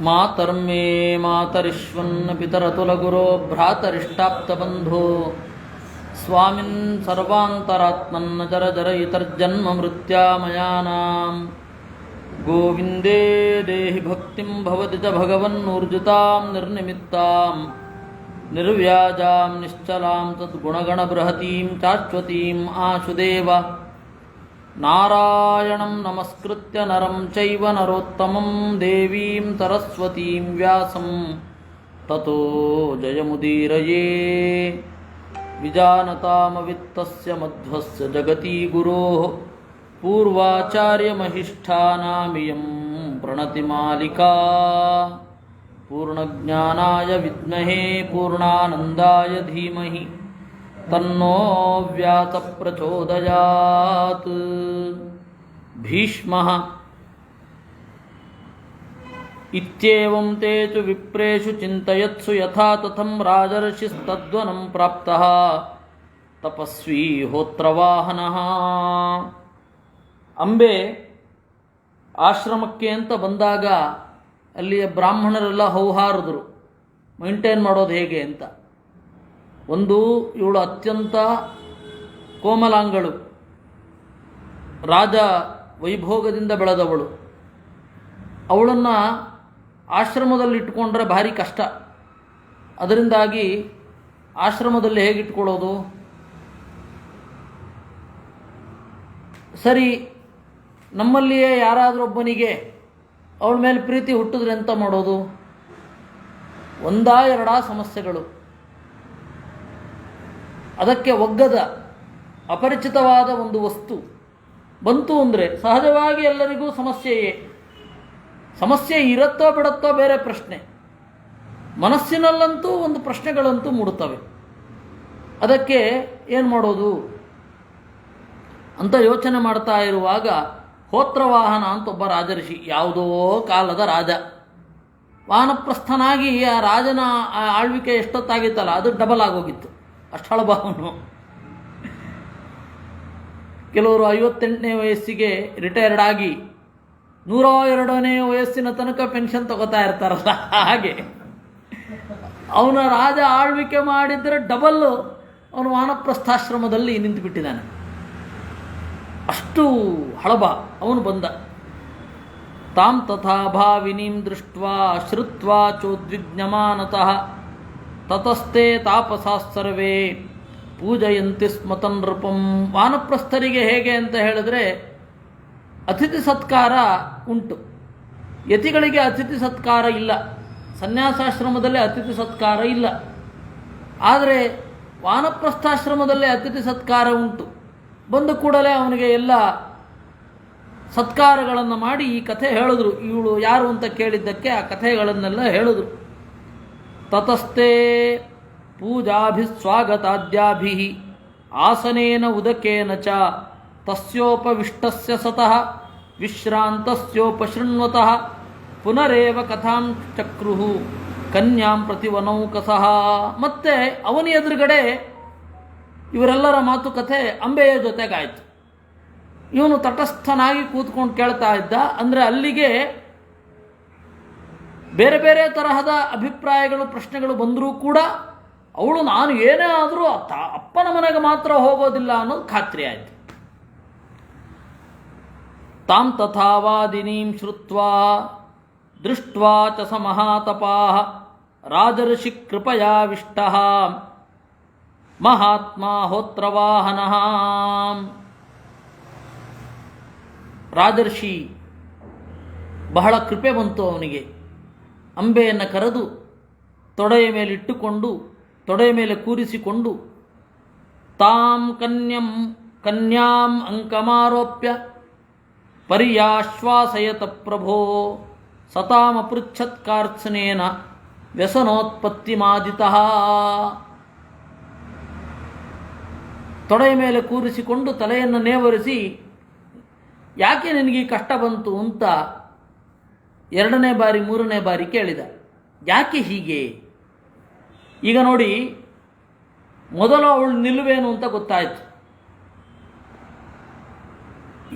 ಮಾತರ್ಮೇ ಮಾತರಿಶ್ವನ್ನ ಪಿತರತುಲಗುರೋ ಭ್ರಾತರಿಷ್ಟಾಪ್ತಬಂಧೋ ಸ್ವಾಮಿನ್ ಸರ್ವಾಂತರಾತ್ಮನ್ನ ಜರ ಜರ ಇತರ್ಜನ್ಮ ಮೃತ್ಯಾಮಯಾನಾಂ ಗೋವಿಂದೇ ದೇಹಿ ಭಕ್ತಿಂ ಭವತಿ ಚ ಭಗವನ್ನೂರ್ಜಿತಾಂ ನಿರ್ನಿಮಿತ್ತಾಂ ನಿರ್ವ್ಯಾಜಾಂ ನಿಶ್ಚಲಾಂ ತದ್ಗುಣಗಣಬೃಹತೀಂ ಶಾಶ್ವತೀಂ ಆಶುದೇವ ನಾರಾಯಣಂ ನಮಸ್ಕೃತ್ಯ ನರಂ ಚೈವ ನರೋತ್ತಮಂ ದೇವೀಂ ಸರಸ್ವತೀಂ ವ್ಯಾಸಂ ತತೋ ಜಯಮುದೀರಯೇ ವಿಜಾನತಾಮವಿತ್ತಸ್ಯ ಮಧ್ವಸ್ಯ ಜಗತಿ ಗುರೋಃ ಪೂರ್ವಾಚಾರ್ಯಮಹಿಷ್ಠಾನಾಮಿಯಂ ಪ್ರಣತಿಮಾಲಿಕಾ ಪೂರ್ಣಜ್ಞಾನಾಯ ವಿದ್ಮಹೇ ಪೂರ್ಣಾನಂದಾಯ ಧೀಮಹಿ ತನ್ನೋ ವ್ಯಾಸ ಪ್ರಚೋದಯಾತ್. ಭೀಷ್ಮಃ ಇತ್ಯೇವಂ ತೇಷು ವಿಪ್ರೇಷು ಚಿಂತಯತ್ಸು ಯಥಾ ತಥಂ ರಾಜರ್ಷಿಸ್ತದ್ವನಂ ಪ್ರಾಪ್ತಃ ತಪಸ್ವಿ ಹೋತ್ರವಾಹನಃ. ಅಂಬೆ ಆಶ್ರಮಕ್ಕೆ ಅಂತ ಬಂದಾಗ ಅಲ್ಲಿಯ ಬ್ರಾಹ್ಮಣರೆಲ್ಲ ಹೌಹಾರಿದ್ರು ಮೈಂಟೈನ್ ಮಾಡೋದು ಹೇಗೆ ಅಂತ. ಒಂದು, ಇವಳು ಅತ್ಯಂತ ಕೋಮಲಾಂಗಳು, ರಾಜ ವೈಭೋಗದಿಂದ ಬೆಳೆದವಳು. ಅವಳನ್ನು ಆಶ್ರಮದಲ್ಲಿ ಇಟ್ಕೊಂಡ್ರೆ ಭಾರಿ ಕಷ್ಟ. ಅದರಿಂದಾಗಿ ಆಶ್ರಮದಲ್ಲಿ ಹೇಗಿಟ್ಕೊಳ್ಳೋದು? ಸರಿ, ನಮ್ಮಲ್ಲಿಯೇ ಯಾರಾದರೊಬ್ಬನಿಗೆ ಅವಳ ಮೇಲೆ ಪ್ರೀತಿ ಹುಟ್ಟಿದ್ರೆ ಎಂತ ಮಾಡೋದು? ಒಂದಾ ಎರಡಾ ಸಮಸ್ಯೆಗಳು. ಅದಕ್ಕೆ ಒಗ್ಗದ ಅಪರಿಚಿತವಾದ ಒಂದು ವಸ್ತು ಬಂತು ಅಂದರೆ ಸಹಜವಾಗಿ ಎಲ್ಲರಿಗೂ ಸಮಸ್ಯೆಯೇ. ಸಮಸ್ಯೆ ಇರುತ್ತೋ ಬಿಡುತ್ತೋ ಬೇರೆ ಪ್ರಶ್ನೆ, ಮನಸ್ಸಿನಲ್ಲಂತೂ ಒಂದು ಪ್ರಶ್ನೆಗಳಂತೂ ಮೂಡುತ್ತವೆ. ಅದಕ್ಕೆ ಏನು ಮಾಡೋದು ಅಂತ ಯೋಚನೆ ಮಾಡ್ತಾ ಇರುವಾಗ ಹೋತ್ರವಾಹನ ಅಂತ ಒಬ್ಬ ರಾಜರ್ಷಿ, ಯಾವುದೋ ಕಾಲದ ರಾಜ, ವಾನಪ್ರಸ್ಥನಾಗಿ ಆ ರಾಜನ ಆಳ್ವಿಕೆ ಎಷ್ಟೊತ್ತಾಗಿತ್ತಲ್ಲ ಅದು ಡಬಲ್ ಆಗೋಗಿತ್ತು, ಅಷ್ಟು ಹಳಬವನು. ಕೆಲವರು 58ನೇ ವಯಸ್ಸಿಗೆ ರಿಟೈರ್ಡ್ ಆಗಿ 102ನೇ ವಯಸ್ಸಿನ ತನಕ ಪೆನ್ಷನ್ ತಗೋತಾ ಇರ್ತಾರಲ್ಲ, ಹಾಗೆ ಅವನ ರಾಜ ಆಳ್ವಿಕೆ ಮಾಡಿದರೆ ಡಬಲ್ ಅವನು ವಾನಪ್ರಸ್ಥಾಶ್ರಮದಲ್ಲಿ ನಿಂತುಬಿಟ್ಟಿದ್ದಾನೆ. ಅಷ್ಟು ಹಳಬ ಅವನು ಬಂದ. ತಾಂ ತಥಾ ಭಾವಿನೀಂ ದೃಷ್ಟ್ವಾ ಶ್ರುತ್ವಾ ಚೋದ್ವಿಗ್ನಮಾನತಃ ತತಸ್ತೆ ತಾಪಸಾಃ ಸರ್ವೇ ಪೂಜಯಂತಿ ಸ್ಮ ತನ್ನೃಪಂ. ವಾನಪ್ರಸ್ಥರಿಗೆ ಹೇಗೆ ಅಂತ ಹೇಳಿದ್ರೆ ಅತಿಥಿ ಸತ್ಕಾರ ಉಂಟು, ಯತಿಗಳಿಗೆ ಅತಿಥಿ ಸತ್ಕಾರ ಇಲ್ಲ. ಸನ್ಯಾಸಾಶ್ರಮದಲ್ಲಿ ಅತಿಥಿ ಸತ್ಕಾರ ಇಲ್ಲ, ಆದರೆ ವಾನಪ್ರಸ್ಥಾಶ್ರಮದಲ್ಲಿ ಅತಿಥಿ ಸತ್ಕಾರ ಉಂಟು. ಬಂದ ಕೂಡಲೇ ಅವನಿಗೆ ಎಲ್ಲ ಸತ್ಕಾರಗಳನ್ನು ಮಾಡಿ ಈ ಕಥೆ ಹೇಳಿದ್ರು. ಇವಳು ಯಾರು ಅಂತ ಕೇಳಿದ್ದಕ್ಕೆ ಆ ಕಥೆಗಳನ್ನೆಲ್ಲ ಹೇಳಿದ್ರು. ತತಸ್ತೆ ಪೂಜಾಭಿಸ್ವಾಗತಾದ್ಯಾಭಿಃ ಆಸನೇನ ಉದಕೇನ ಚ ತಸ್ಯೋಪವಿಷ್ಟಸ್ಯ ಸತಃ ವಿಶ್ರಾಂತಸ್ಯೋಪಶೃಣ್ವತಃ ಪುನರೇವ ಕಥಾಂ ಚಕ್ರುಃ ಕನ್ಯಾಂ ಪ್ರತಿವನೌಕಸಃ. ಮತ್ತೆ ಅವನ ಎದುರುಗಡೆ ಇವರೆಲ್ಲರ ಮಾತುಕತೆ ಅಂಬೆಯ ಜೊತೆಗಾಯಿತು. ಇವನು ತಟಸ್ಥನಾಗಿ ಕೂತ್ಕೊಂಡು ಕೇಳ್ತಾ ಇದ್ದ. ಅಂದರೆ ಅಲ್ಲಿಗೆ ಬೇರೆ ಬೇರೆ ತರಹದ ಅಭಿಪ್ರಾಯಗಳು ಪ್ರಶ್ನೆಗಳು ಬಂದರೂ ಕೂಡ ಅವಳು ನಾನು ಏನೇ ಆದರೂ ಅಪ್ಪನ ಮನೆಗೆ ಮಾತ್ರ ಹೋಗೋದಿಲ್ಲ ಅನ್ನೋದು ಖಾತ್ರಿ ಆಯಿತು. ತಾಂ ತಥಾವಾದಿನೀಂ ಶ್ರುತ್ವಾ ದೃಷ್ಟ್ವಾ ಚ ಸ ಮಹಾತಪಾಃ ರಾಜರ್ಷಿ ಕೃಪಯಾವಿಷ್ಟಃ ಮಹಾತ್ಮ ಹೋತ್ರವಾಹನಃ. ರಾಜರ್ಷಿ ಬಹಳ ಕೃಪೆ ಬಂತು ಅವನಿಗೆ. ಅಂಬೆಯನ್ನು ಕರೆದು ತೊಡೆಯ ಮೇಲೆ ಇಟ್ಟುಕೊಂಡು ತೊಡೆಯ ಮೇಲೆ ಕೂರಿಸಿಕೊಂಡು ತಾಂ ಕನ್ಯಾಂ ಅಂಕಮಾರೋಪ್ಯ ಪರ್ಯಾಶ್ವಾಸಯತ ಪ್ರಭೋ ಸತಾಮಪೃಚ್ಛತ್ಕಾರ್ತ್ಸ್ನೇನ ವ್ಯಸನೋತ್ಪತ್ತಿಮಾದಿತಃ. ತೊಡೆಯ ಮೇಲೆ ಕೂರಿಸಿಕೊಂಡು ತಲೆಯನ್ನು ನೇವರಿಸಿ ಯಾಕೆ ನಿನಗೆ ಕಷ್ಟ ಬಂತು ಅಂತ 2ನೇ ಬಾರಿ 3ನೇ ಬಾರಿ ಕೇಳಿದ. ಯಾಕೆ ಹೀಗೆ? ಈಗ ನೋಡಿ, ಮೊದಲು ಅವಳು ನಿಲ್ಲುವೇನು ಅಂತ ಗೊತ್ತಾಯಿತು.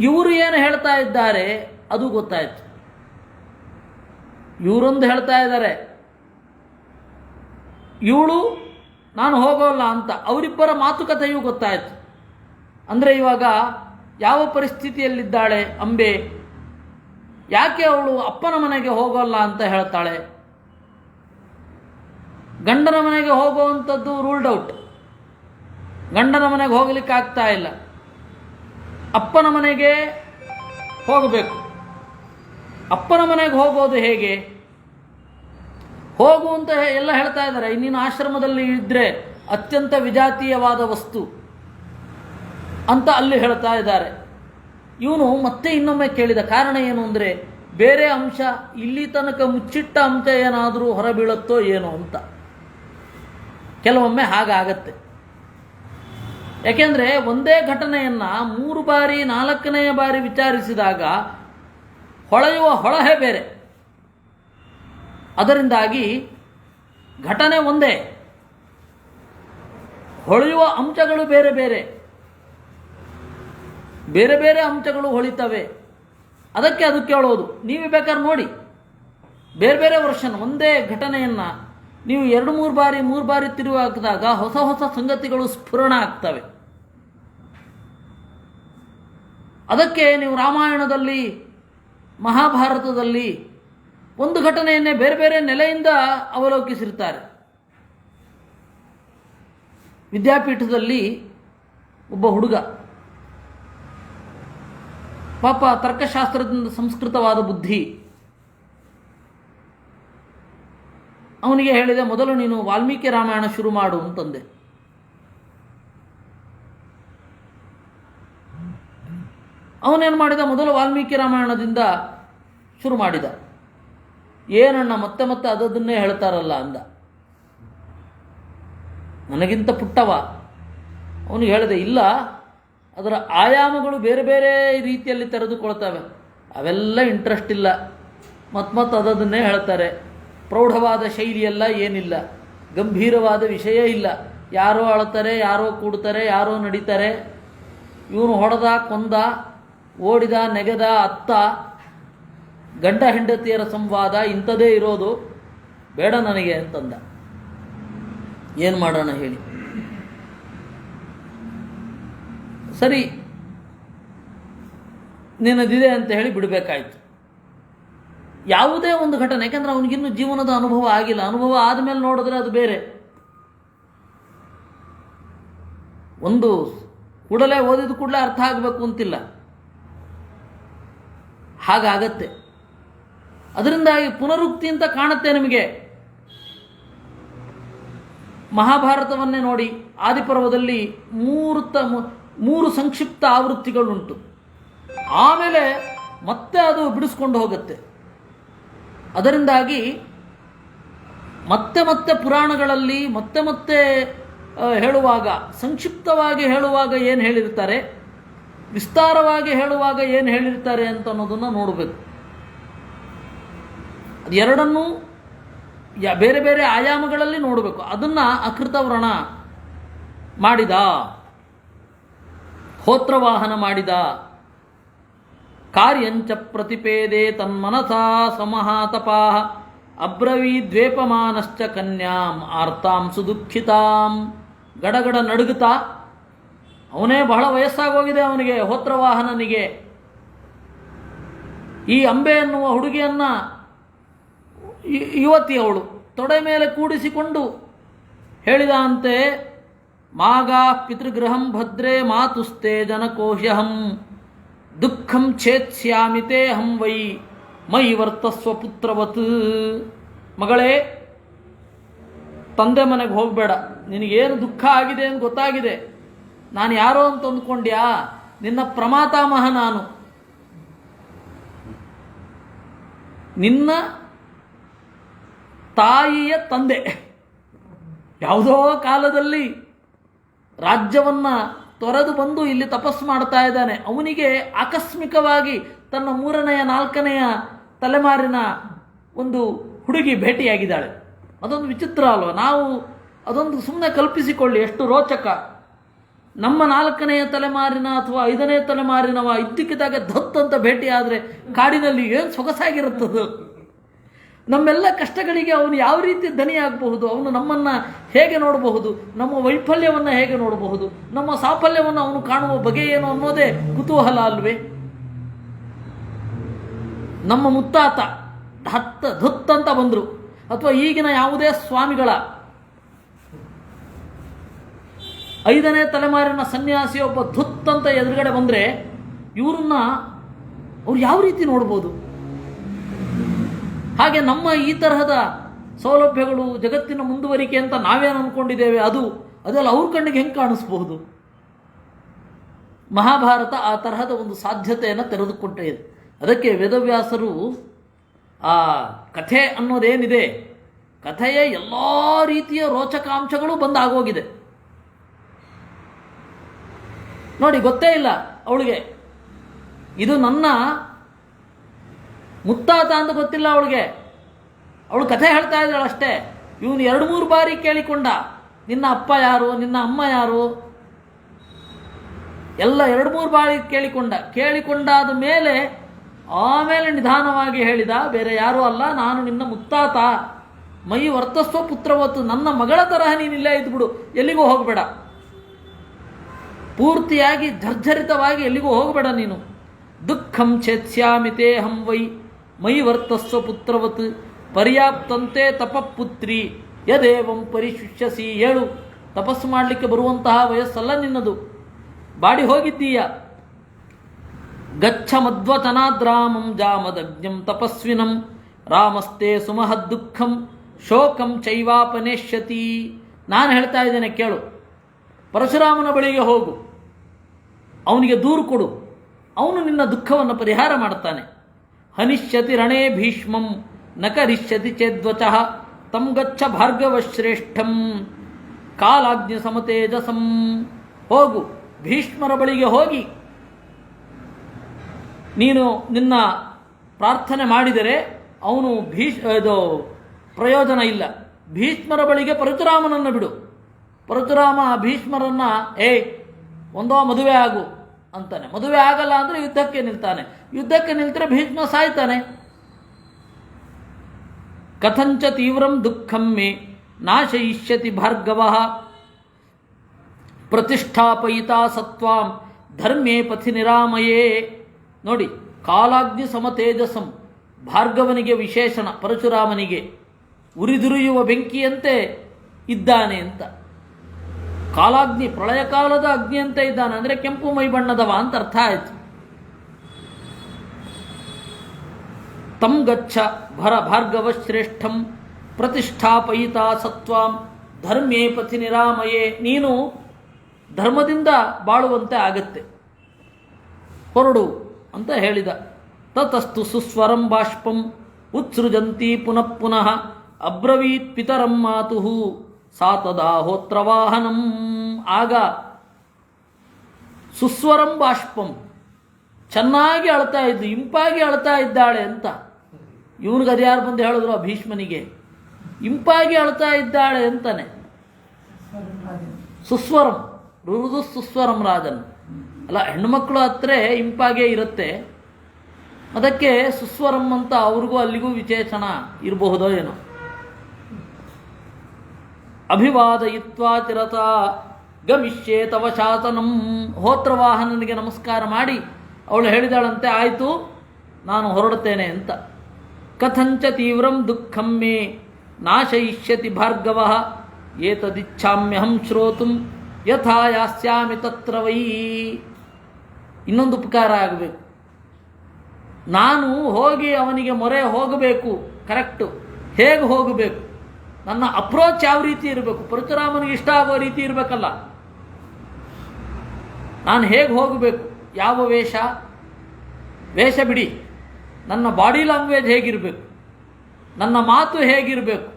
ಇವರು ಏನು ಹೇಳ್ತಾ ಇದ್ದಾರೆ ಅದು ಗೊತ್ತಾಯಿತು. ಇವರೊಂದು ಹೇಳ್ತಾ ಇದ್ದಾರೆ, ಇವಳು ನಾನು ಹೋಗೋಲ್ಲ ಅಂತ. ಅವರಿಬ್ಬರ ಮಾತುಕತೆಯೂ ಗೊತ್ತಾಯಿತು. ಅಂದರೆ ಇವಾಗ ಯಾವ ಪರಿಸ್ಥಿತಿಯಲ್ಲಿದ್ದಾಳೆ ಅಂಬೆ, ಯಾಕೆ ಅವಳು ಅಪ್ಪನ ಮನೆಗೆ ಹೋಗೋಲ್ಲ ಅಂತ ಹೇಳ್ತಾಳೆ? ಗಂಡನ ಮನೆಗೆ ಹೋಗುವಂಥದ್ದು ರೂಲ್ಡ್ ಔಟ್, ಗಂಡನ ಮನೆಗೆ ಹೋಗ್ಲಿಕ್ಕೆ ಆಗ್ತಾ ಇಲ್ಲ, ಅಪ್ಪನ ಮನೆಗೆ ಹೋಗಬೇಕು. ಅಪ್ಪನ ಮನೆಗೆ ಹೋಗೋದು ಹೇಗೆ? ಹೋಗು ಅಂತ ಎಲ್ಲ ಹೇಳ್ತಾ ಇದ್ದಾರೆ. ಇನ್ನಿನ ಆಶ್ರಮದಲ್ಲಿ ಇದ್ದರೆ ಅತ್ಯಂತ ವಿಜಾತೀಯವಾದ ವಸ್ತು ಅಂತ ಅಲ್ಲಿ ಹೇಳ್ತಾ ಇದ್ದಾರೆ. ಇವನು ಮತ್ತೆ ಇನ್ನೊಮ್ಮೆ ಕೇಳಿದ ಕಾರಣ ಏನು ಅಂದರೆ, ಬೇರೆ ಅಂಶ ಇಲ್ಲಿ ತನಕ ಮುಚ್ಚಿಟ್ಟ ಅಂಶ ಏನಾದರೂ ಹೊರಬೀಳುತ್ತೋ ಏನೋ ಅಂತ. ಕೆಲವೊಮ್ಮೆ ಹಾಗಾಗತ್ತೆ. ಯಾಕೆಂದರೆ ಒಂದೇ ಘಟನೆಯನ್ನು 3 ಬಾರಿ 4ನೆಯ ಬಾರಿ ವಿಚಾರಿಸಿದಾಗ ಹೊಳೆಯುವ ಹೊಳಹೆ ಬೇರೆ. ಅದರಿಂದಾಗಿ ಘಟನೆ ಒಂದೇ, ಹೊಳೆಯುವ ಅಂಶಗಳು ಬೇರೆ ಬೇರೆ, ಬೇರೆ ಬೇರೆ ಅಂಶಗಳು ಹೊಳಿತವೆ. ಅದಕ್ಕೆ ಅದು ಕೇಳೋದು. ನೀವು ಬೇಕಾದ್ರೆ ನೋಡಿ, ಬೇರೆ ಬೇರೆ ವರ್ಷನ್ ಒಂದೇ ಘಟನೆಯನ್ನು ನೀವು 2-3 ಬಾರಿ ತಿರುವು ಹಾಕಿದಾಗ ಹೊಸ ಹೊಸ ಸಂಗತಿಗಳು ಸ್ಫುರಣ ಆಗ್ತವೆ. ಅದಕ್ಕೆ ನೀವು ರಾಮಾಯಣದಲ್ಲಿ, ಮಹಾಭಾರತದಲ್ಲಿ ಒಂದು ಘಟನೆಯನ್ನೇ ಬೇರೆ ಬೇರೆ ನೆಲೆಯಿಂದ ಅವಲೋಕಿಸಿರ್ತಾರೆ. ವಿದ್ಯಾಪೀಠದಲ್ಲಿ ಒಬ್ಬ ಹುಡುಗ ಪಾಪ ತರ್ಕಶಾಸ್ತ್ರದಿಂದ ಸಂಸ್ಕೃತವಾದ ಬುದ್ಧಿ. ಅವನಿಗೆ ಹೇಳಿದೆ, ಮೊದಲು ನೀನು ವಾಲ್ಮೀಕಿ ರಾಮಾಯಣ ಶುರು ಮಾಡು ಅಂತಂದೆ. ಅವನೇನು ಮಾಡಿದ, ಮೊದಲು ವಾಲ್ಮೀಕಿ ರಾಮಾಯಣದಿಂದ ಶುರು ಮಾಡಿದ. ಏನಣ್ಣ ಮತ್ತೆ ಮತ್ತೆ ಅದನ್ನೇ ಹೇಳ್ತಾರಲ್ಲ ಅಂದ. ನನಗಿಂತ ಪುಟ್ಟವ. ಅವನಿಗೆ ಹೇಳಿದೆ, ಇಲ್ಲ, ಅದರ ಆಯಾಮಗಳು ಬೇರೆ ಬೇರೆ ರೀತಿಯಲ್ಲಿ ತೆರೆದುಕೊಳ್ತವೆ, ಅವೆಲ್ಲ ಇಂಟ್ರೆಸ್ಟ್ ಇಲ್ಲ, ಮತ್ತೆ ಅದನ್ನೇ ಹೇಳ್ತಾರೆ. ಪ್ರೌಢವಾದ ಶೈಲಿಯೆಲ್ಲ ಏನಿಲ್ಲ, ಗಂಭೀರವಾದ ವಿಷಯ ಇಲ್ಲ. ಯಾರೋ ಅಳ್ತಾರೆ, ಯಾರೋ ಕೂಡ್ತಾರೆ, ಯಾರೋ ನಡೀತಾರೆ. ಇವನು ಹೊಡೆದ, ಕೊಂದ, ಓಡಿದ, ನೆಗೆದ, ಅತ್ತ, ಗಂಡ ಹೆಂಡತಿಯರ ಸಂವಾದ ಇಂಥದೇ ಇರೋದು, ಬೇಡ ನನಗೆ ಅಂತಂದ. ಏನು ಮಾಡೋಣ ಹೇಳಿ? ಸರಿ, ನಿನ್ನದಿದೆ ಅಂತ ಹೇಳಿ ಬಿಡಬೇಕಾಯ್ತು. ಯಾವುದೇ ಒಂದು ಘಟನೆ, ಯಾಕೆಂದ್ರೆ ಅವನಿಗಿನ್ನೂ ಜೀವನದ ಅನುಭವ ಆಗಿಲ್ಲ. ಅನುಭವ ಆದಮೇಲೆ ನೋಡಿದ್ರೆ ಅದು ಬೇರೆ. ಒಂದು ಕೂಡಲೇ ಓದಿದ ಕೂಡಲೇ ಅರ್ಥ ಆಗಬೇಕು ಅಂತಿಲ್ಲ, ಹಾಗಾಗತ್ತೆ. ಅದರಿಂದಾಗಿ ಪುನರುಕ್ತಿ ಅಂತ ಕಾಣುತ್ತೆ ನಿಮಗೆ. ಮಹಾಭಾರತವನ್ನೇ ನೋಡಿ, ಆದಿಪರ್ವದಲ್ಲಿ 3 ಸಂಕ್ಷಿಪ್ತ ಆವೃತ್ತಿಗಳುಂಟು. ಆಮೇಲೆ ಮತ್ತೆ ಅದು ಬಿಡಿಸ್ಕೊಂಡು ಹೋಗುತ್ತೆ. ಅದರಿಂದಾಗಿ ಮತ್ತೆ ಮತ್ತೆ ಪುರಾಣಗಳಲ್ಲಿ ಮತ್ತೆ ಮತ್ತೆ ಹೇಳುವಾಗ, ಸಂಕ್ಷಿಪ್ತವಾಗಿ ಹೇಳುವಾಗ ಏನು ಹೇಳಿರ್ತಾರೆ, ವಿಸ್ತಾರವಾಗಿ ಹೇಳುವಾಗ ಏನು ಹೇಳಿರ್ತಾರೆ ಅಂತ ಅನ್ನೋದನ್ನು ನೋಡಬೇಕು. ಅದು ಎರಡನ್ನೂ ಬೇರೆ ಬೇರೆ ಆಯಾಮಗಳಲ್ಲಿ ನೋಡಬೇಕು. ಅದನ್ನು ಅಕೃತವ್ರಣ ಮಾಡಿದ, ಹೋತ್ರವಾಹನ ಮಾಡಿದ. ಕಾರ್ಯಂಚ ಪ್ರತಿಪೇದೆ ತನ್ಮನಸಾ ಸಮಹಾತಪಾ ಅಬ್ರವೀದ್ವೇಪಮಾನಶ್ಚ ಕನ್ಯಾಂ ಆರ್ತಾಂ ಸುದುಃಖಿತಾಂ. ಗಡಗಡ ನಡುಗುತ್ತಾ, ಅವನೇ ಬಹಳ ವಯಸ್ಸಾಗೋಗಿದೆ ಅವನಿಗೆ, ಹೋತ್ರವಾಹನನಿಗೆ. ಈ ಅಂಬೆ ಎನ್ನುವ ಹುಡುಗಿಯನ್ನು, ಯುವತಿ ಅವಳು, ತೊಡೆ ಮೇಲೆ ಕೂಡಿಸಿಕೊಂಡು ಹೇಳಿದ ಅಂತೆ, ಮಾಗಾ ಪಿತೃಗೃಹಂ ಭದ್ರೇ ಮಾತುಸ್ತೆ ಜನಕೋಶಹಂ ದುಃಖಂ ಛೇತ್ಸ್ಯಾಮಿತೆ ಹಂ ವೈ ಮೈ ವರ್ತಸ್ವ ಪುತ್ರವತ್. ಮಗಳೇ, ತಂದೆ ಮನೆಗೆ ಹೋಗಬೇಡ. ನಿನಗೇನು ದುಃಖ ಆಗಿದೆ ಅಂತ ಗೊತ್ತಾಗಿದೆ. ನಾನು ಯಾರೋ ಅಂತ ಅಂದ್ಕೊಂಡ್ಯಾ? ನಿನ್ನ ಪ್ರಮಾತಾಮಹ ನಾನು. ನಿನ್ನ ತಾಯಿಯ ತಂದೆ ಯಾವುದೋ ಕಾಲದಲ್ಲಿ ರಾಜ್ಯವನ್ನು ತೊರೆದು ಬಂದು ಇಲ್ಲಿ ತಪಸ್ಸು ಮಾಡ್ತಾ ಇದ್ದಾನೆ. ಅವನಿಗೆ ಆಕಸ್ಮಿಕವಾಗಿ ತನ್ನ 3ನೆಯ 4ನೆಯ ತಲೆಮಾರಿನ ಒಂದು ಹುಡುಗಿ ಭೇಟಿಯಾಗಿದ್ದಾಳೆ. ಅದೊಂದು ವಿಚಿತ್ರ ಅಲ್ವ? ನಾವು ಅದೊಂದು ಸುಮ್ಮನೆ ಕಲ್ಪಿಸಿಕೊಳ್ಳಿ, ಎಷ್ಟು ರೋಚಕ. ನಮ್ಮ 4ನೆಯ ತಲೆಮಾರಿನ ಅಥವಾ 5ನೇ ತಲೆಮಾರಿನವ ಇದ್ದಕ್ಕಿದ್ದಾಗ ಧತ್ ಅಂತ ಭೇಟಿ ಆದರೆ ಕಾಡಿನಲ್ಲಿ ಏನು ಸೊಗಸಾಗಿರುತ್ತದು. ನಮ್ಮೆಲ್ಲ ಕಷ್ಟಗಳಿಗೆ ಅವನು ಯಾವ ರೀತಿ ಧನಿಯಾಗಬಹುದು, ಅವನು ನಮ್ಮನ್ನು ಹೇಗೆ ನೋಡಬಹುದು, ನಮ್ಮ ವೈಫಲ್ಯವನ್ನು ಹೇಗೆ ನೋಡಬಹುದು, ನಮ್ಮ ಸಾಫಲ್ಯವನ್ನು ಅವನು ಕಾಣುವ ಬಗೆ ಏನು ಅನ್ನೋದೇ ಕುತೂಹಲ ಅಲ್ವೇ? ನಮ್ಮ ಮುತ್ತಾತ ಧುತ್ತಂತ ಬಂದರು, ಅಥವಾ ಈಗಿನ ಯಾವುದೇ ಸ್ವಾಮಿಗಳ 5ನೇ ತಲೆಮಾರಿನ ಸನ್ಯಾಸಿ ಒಬ್ಬ ಧುತ್ತಂತ ಎದುರುಗಡೆ ಬಂದರೆ ಇವ್ರನ್ನ ಅವ್ರು ಯಾವ ರೀತಿ ನೋಡ್ಬೋದು? ಹಾಗೆ ನಮ್ಮ ಈ ತರಹದ ಸೌಲಭ್ಯಗಳು ಜಗತ್ತಿನ ಮುಂದುವರಿಕೆ ಅಂತ ನಾವೇನು ಅಂದ್ಕೊಂಡಿದ್ದೇವೆ ಅದೆಲ್ಲ ಅವ್ರ ಕಣ್ಣಿಗೆ ಹೆಂಗೆ ಕಾಣಿಸ್ಬಹುದು? ಮಹಾಭಾರತ ಆ ತರಹದ ಒಂದು ಸಾಧ್ಯತೆಯನ್ನು ತೆರೆದುಕೊಟ್ಟೇ ಇದೆ. ಅದಕ್ಕೆ ವೇದವ್ಯಾಸರು ಆ ಕಥೆ ಅನ್ನೋದೇನಿದೆ, ಕಥೆಯ ಎಲ್ಲ ರೀತಿಯ ರೋಚಕಾಂಶಗಳು ಬಂದಾಗೋಗಿದೆ. ನೋಡಿ, ಗೊತ್ತೇ ಇಲ್ಲ ಅವಳಿಗೆ ಇದು ನನ್ನ ಮುತ್ತಾತ ಅಂತ ಗೊತ್ತಿಲ್ಲ ಅವಳಿಗೆ. ಅವಳು ಕಥೆ ಹೇಳ್ತಾ ಇದ್ದಾಳಷ್ಟೇ. ಇವನು 2-3 ಬಾರಿ ಕೇಳಿಕೊಂಡ, ನಿನ್ನ ಅಪ್ಪ ಯಾರು, ನಿನ್ನ ಅಮ್ಮ ಯಾರು, ಎಲ್ಲ 2-3 ಬಾರಿ ಕೇಳಿಕೊಂಡಾದ ಮೇಲೆ ಆಮೇಲೆ ನಿಧಾನವಾಗಿ ಹೇಳಿದ, ಬೇರೆ ಯಾರೂ ಅಲ್ಲ, ನಾನು ನಿನ್ನ ಮುತ್ತಾತ. ಮೈ ವರ್ತಸ್ವ ಪುತ್ರವತ್ತು, ನನ್ನ ಮಗಳ ತರಹ ನೀನಿಲ್ಲೇ ಇದ್ಬಿಡು, ಎಲ್ಲಿಗೂ ಹೋಗಬೇಡ, ಪೂರ್ತಿಯಾಗಿ ಜರ್ಜರಿತವಾಗಿ ಎಲ್ಲಿಗೂ ಹೋಗಬೇಡ ನೀನು. ದುಃಖಂ ಛೇತ್ಸ್ಯಾಮಿತೇ ಹಂ ವೈ ಮೈ ವರ್ತಸ್ವ ಪುತ್ರವತ್ ಪರ್ಯಾಪ್ತಂತೆ ತಪಪುತ್ರಿ ಯದೇವಂ ಪರಿಶುಷ್ಯಸಿ. 7 ತಪಸ್ಸು ಮಾಡಲಿಕ್ಕೆ ಬರುವಂತಹ ವಯಸ್ಸಲ್ಲ ನಿನ್ನದು, ಬಾಡಿ ಹೋಗಿದ್ದೀಯ. ಗಚ್ಚ ಮಧ್ವಚನಾದ್ರಾಮಂ ಜಾಮದಗ್ನಂ ತಪಸ್ವಿನಂ ರಾಮಸ್ತೆ ಸುಮಹದ್ದುಃಖಂ ಶೋಕಂ ಚೈವಾಪನೇಷ್ಯತಿ. ನಾನು ಹೇಳ್ತಾ ಇದ್ದೇನೆ ಕೇಳು, ಪರಶುರಾಮನ ಬಳಿಗೆ ಹೋಗು, ಅವನಿಗೆ ದೂರು ಕೊಡು, ಅವನು ನಿನ್ನ ದುಃಖವನ್ನು ಪರಿಹಾರ ಮಾಡ್ತಾನೆ. ಹನಿಷ್ಯತಿ ರಣೇ ಭೀಷ್ಮಂ ನ ಕರಿಷ್ಯತಿ ಚೇದ್ವಚಃ ತಂ ಗಚ್ಚ ಭಾರ್ಗವಶ್ರೇಷ್ಠಂ ಕಾಲಾಗ್ನಿ ಸಮತೇಜಸಂ. ಹೋಗು, ಭೀಷ್ಮರ ಬಳಿಗೆ ಹೋಗಿ ನೀನು ನಿನ್ನ ಪ್ರಾರ್ಥನೆ ಮಾಡಿದರೆ ಅವನು ಪ್ರಯೋಜನ ಇಲ್ಲ. ಭೀಷ್ಮರ ಬಳಿಗೆ ಪರಶುರಾಮನನ್ನು ಬಿಡು. ಪರಶುರಾಮ ಭೀಷ್ಮರನ್ನ ಒಂದೋ ಮದುವೆ ಆಗು ಅಂತಾನೆ. ಮದುವೆ ಆಗಲ್ಲ ಅಂದರೆ ಯುದ್ಧಕ್ಕೆ ನಿಲ್ತಾನೆ. ಯುದ್ಧಕ್ಕೆ ನಿಲ್ತರೆ ಭೀಷ್ಮ ಸಾಯ್ತಾನೆ. ಕಥಂಚ ತೀವ್ರಂ ದುಃಖಂ ಮೇ ನಾಶಯಿಷ್ಯತಿ ಭಾರ್ಗವಃ ಪ್ರತಿಷ್ಠಾಪಯಿತಾ ಸತ್ವಾಂ ಧರ್ಮೇ ಪಥಿ ನಿರಾಮಯೇ. ನೋಡಿ, ಕಾಲಾಗ್ನಿ ಸಮತೇಜಸಂ ಭಾರ್ಗವನಿಗೆ ವಿಶೇಷಣ, ಪರಶುರಾಮನಿಗೆ ಉರಿದುರಿಯುವ ಬೆಂಕಿಯಂತೆ ಇದ್ದಾನೆ ಅಂತ. ಕಾಲಾಗ್ನಿ ಪ್ರಳಯ ಕಾಲದ ಅಗ್ನಿ ಅಂತ ಇದ್ದಾನೆ ಅಂದರೆ ಕೆಂಪು ಮೈ ಬಣ್ಣದವ ಅಂತ ಅರ್ಥ ಆಯಿತು. ತಂ ಗಚ್ಚ ಭಾರ್ಗವ ಶ್ರೇಷ್ಠಂ ಪ್ರತಿಷ್ಠಾಪಯಿತಾ ಸತ್ವಾಂ ಧರ್ಮೇ ಪಥಿ ನಿರಾಮಯೇ. ನೀನು ಧರ್ಮದಿಂದ ಬಾಳುವಂತೆ ಆಗತ್ತೆ, ಹೊರಡು ಅಂತ ಹೇಳಿದ. ತತಸ್ತು ಸುಸ್ವರಂ ಬಾಷ್ಪಂ ಉತ್ಸೃಜಂತಿ ಪುನಃ ಪುನಃ ಅಬ್ರವೀತ್ ಪಿತರಂ ಮಾತುಃ ಸಾತದಾ ಹೋತ್ರವಾಹನಂ. ಆಗ ಸುಸ್ವರಂ ಬಾಷ್ಪಂ, ಚೆನ್ನಾಗಿ ಅಳ್ತಾ ಇದ್ದು, ಇಂಪಾಗಿ ಅಳ್ತಾ ಇದ್ದಾಳೆ ಅಂತ. ಇವನಿಗೆ ಅದು ಯಾರು ಬಂದು ಹೇಳಿದ್ರು? ಆ ಭೀಷ್ಮನಿಗೆ ಇಂಪಾಗಿ ಅಳ್ತಾ ಇದ್ದಾಳೆ ಅಂತಾನೆ. ಸುಸ್ವರಂ, ಮೃದು ಸುಸ್ವರಂ ರಾಜನ್ ಅಲ್ಲ, ಹೆಣ್ಣುಮಕ್ಕಳು ಹತ್ರ ಇಂಪಾಗೇ ಇರುತ್ತೆ, ಅದಕ್ಕೆ ಸುಸ್ವರಂ ಅಂತ ಅವ್ರಿಗೂ ಅಲ್ಲಿಗೂ ವಿಶೇಷಣ ಇರಬಹುದೋ ಏನೋ. ಅಭಿವಾದಯಿತ್ವಾ ಚಿರತ ಗಮಿಷ್ಯೇ ತವ ಶಾಸನಂ. ಹೋತ್ರವಾಹನನಿಗೆ ನಮಸ್ಕಾರ ಮಾಡಿ ಅವಳು ಹೇಳಿದಾಳಂತೆ, ಆಯಿತು ನಾನು ಹೊರಡುತ್ತೇನೆ ಅಂತ. ಕಥಂಚ ತೀವ್ರಂ ದುಃಖಂ ಮೇ ನಾಶಯಿಷ್ಯತಿ ಭಾರ್ಗವಃ ಏತದಿಚ್ಛಾಮ್ಯಹಂ ಶ್ರೋತುಂ ಯಥಾ ಯಾಸ್ಯಾಮಿ ತತ್ರ ವೈ. ಇನ್ನೊಂದು ಉಪಕಾರ ಆಗಬೇಕು, ನಾನು ಹೋಗಿ ಅವನಿಗೆ ಮೊರೆ ಹೋಗಬೇಕು. ಕರೆಕ್ಟು, ಹೇಗೆ ಹೋಗಬೇಕು, ನನ್ನ ಅಪ್ರೋಚ್ ಯಾವ ರೀತಿ ಇರಬೇಕು, ಪರಶುರಾಮನಿಗೆ ಇಷ್ಟ ಆಗೋ ರೀತಿ ಇರಬೇಕಲ್ಲ. ನಾನು ಹೇಗೆ ಹೋಗಬೇಕು, ಯಾವ ವೇಷ ಬಿಡಿ, ನನ್ನ ಬಾಡಿ ಲ್ಯಾಂಗ್ವೇಜ್ ಹೇಗಿರಬೇಕು, ನನ್ನ ಮಾತು ಹೇಗಿರಬೇಕು,